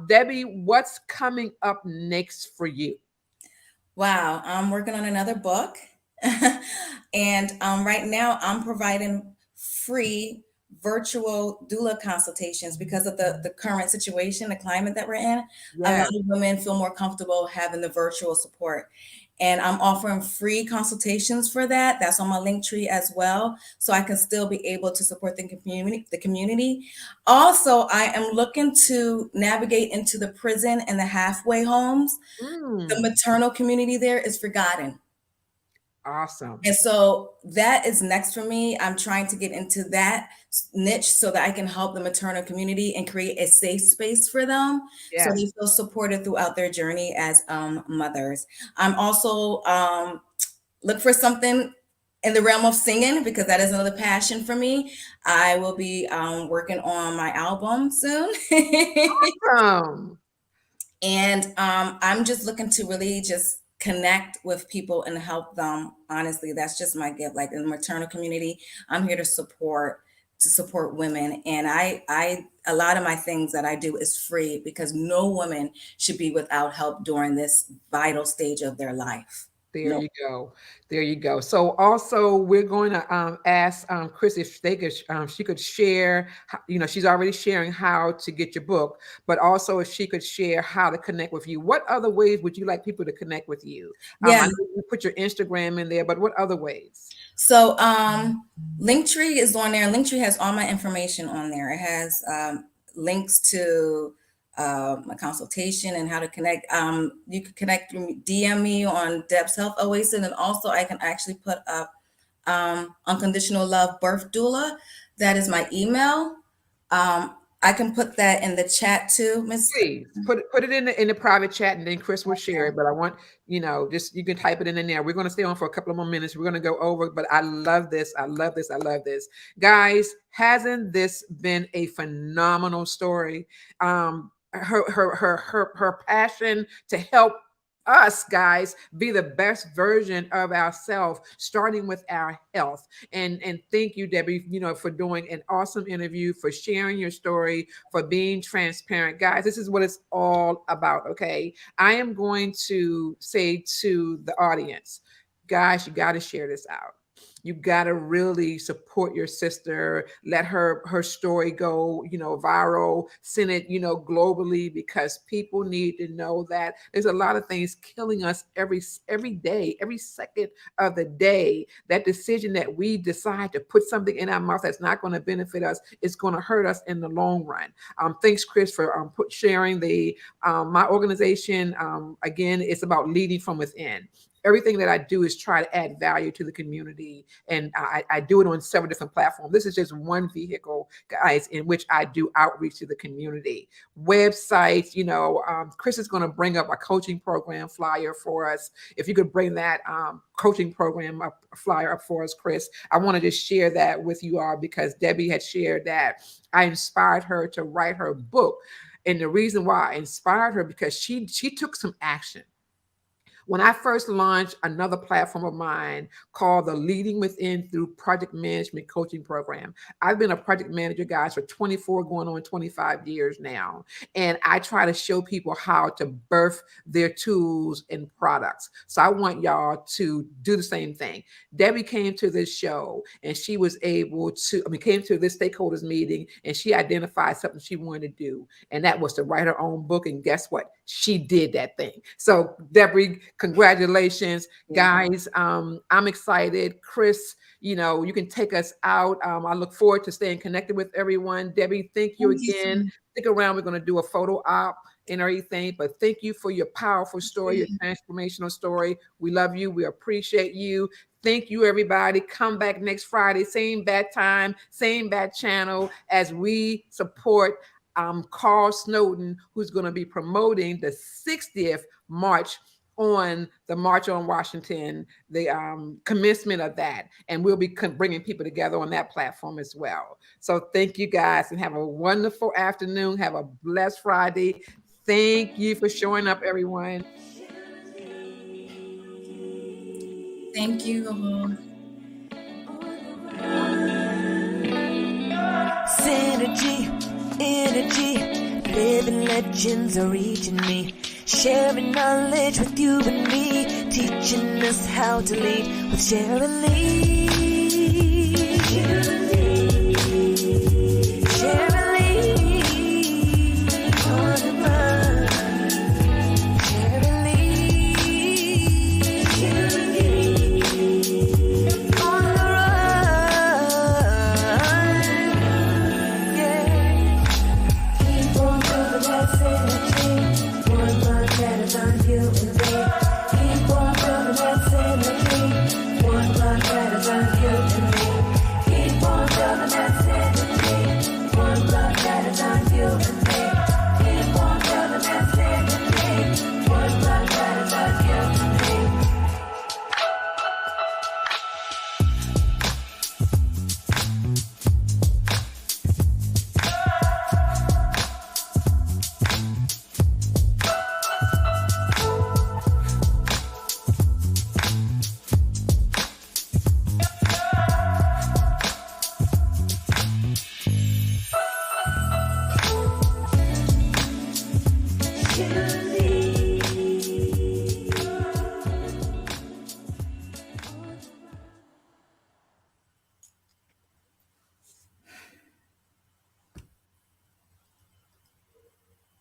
Debbie, what's coming up next for you? Wow, I'm working on another book. And right now, I'm providing free virtual doula consultations because of the current situation, the climate that we're in. A lot Yes. of women feel more comfortable having the virtual support. And I'm offering free consultations for that. That's on my link tree as well. So I can still be able to support the community. Also, I am looking to navigate into the prison and the halfway homes. The Mm, maternal community there is forgotten. awesome. And so that is next for me. I'm trying to get into that niche so that I can help the maternal community and create a safe space for them so they Yes. feel supported throughout their journey as mothers. I'm also look for something in the realm of singing because that is another passion for me. I will be working on my album soon. Awesome. And I'm just looking to really just connect with people and help them. Honestly, that's just my gift. Like in the maternal community, I'm here to support women. And I a lot of my things that I do is free because no woman should be without help during this vital stage of their life. There No. you go. There you go. So also we're going to ask Chris if she could share, she's already sharing how to get your book, but also if she could share how to connect with you. What other ways would you like people to connect with you? I Yeah. know you put your Instagram in there, but what other ways? So Linktree is on there. Linktree has all my information on there. It has links to my consultation and how to connect. You can connect through DM me on Deb's Health Oasis, and also I can actually put up Unconditional Love Birth Doula. That is my email. I can put that in the chat too, Miss. Please put it in the private chat, and then Chris will share it. But I want just you can type it in there. We're going to stay on for a couple of more minutes. We're going to go over, but I love this. I love this. I love this, guys. Hasn't this been a phenomenal story? Her passion to help us guys be the best version of ourselves, starting with our health. And thank you, Debbie, for doing an awesome interview, for sharing your story, for being transparent. Guys, this is what it's all about. Okay. I am going to say to the audience, guys, you got to share this out. You got to really support your sister. Let her story go, viral. Send it, globally, because people need to know that there's a lot of things killing us every day, every second of the day. That decision that we decide to put something in our mouth that's not going to benefit us, it's going to hurt us in the long run. Thanks, Chris, for sharing the my organization. Again, it's about leading from within. Everything that I do is try to add value to the community, and I do it on several different platforms. This is just one vehicle, guys, in which I do outreach to the community. Websites, Chris is going to bring up a coaching program flyer for us. If you could bring that coaching program flyer up for us, Chris, I want to just share that with you all because Debbie had shared that I inspired her to write her book. And the reason why I inspired her, because she took some action. When I first launched another platform of mine called the Leading Within Through Project Management Coaching Program, I've been a project manager, guys, for 24 going on 25 years now. And I try to show people how to birth their tools and products. So I want y'all to do the same thing. Debbie came to this show and she was able to, came to this stakeholders meeting and she identified something she wanted to do. And that was to write her own book. And guess what? She did that thing. So Debbie, congratulations, Yeah. guys. I'm excited. Chris, you can take us out. I look forward to staying connected with everyone. Debbie, thank you Thank you so again. Stick around. We're going to do a photo op and everything. But thank you for your powerful story, your much. transformational story. We love you. We appreciate you. Thank you, everybody. Come back next Friday, same bad time, same bad channel, as we support Carl Snowden, who's going to be promoting the 60th March on the March on Washington, the commencement of that. And we'll be bringing people together on that platform as well. So thank you guys and have a wonderful afternoon. Have a blessed Friday. Thank you for showing up, everyone. Thank you. Synergy, energy, living legends are reaching me. Sharing knowledge with you and me, teaching us how to lead with Sharon Lee. Sharon Lee, on the run. Sharon Lee, Sharon Lee, on the run. Yeah. Keep on moving that synergy. One month at a time, you and me. Keep on building that synergy. One month at a time, you and me. Keep on building that synergy. One month at a time, you and me. Keep on building that synergy. One month at a time, you and me. Yeah.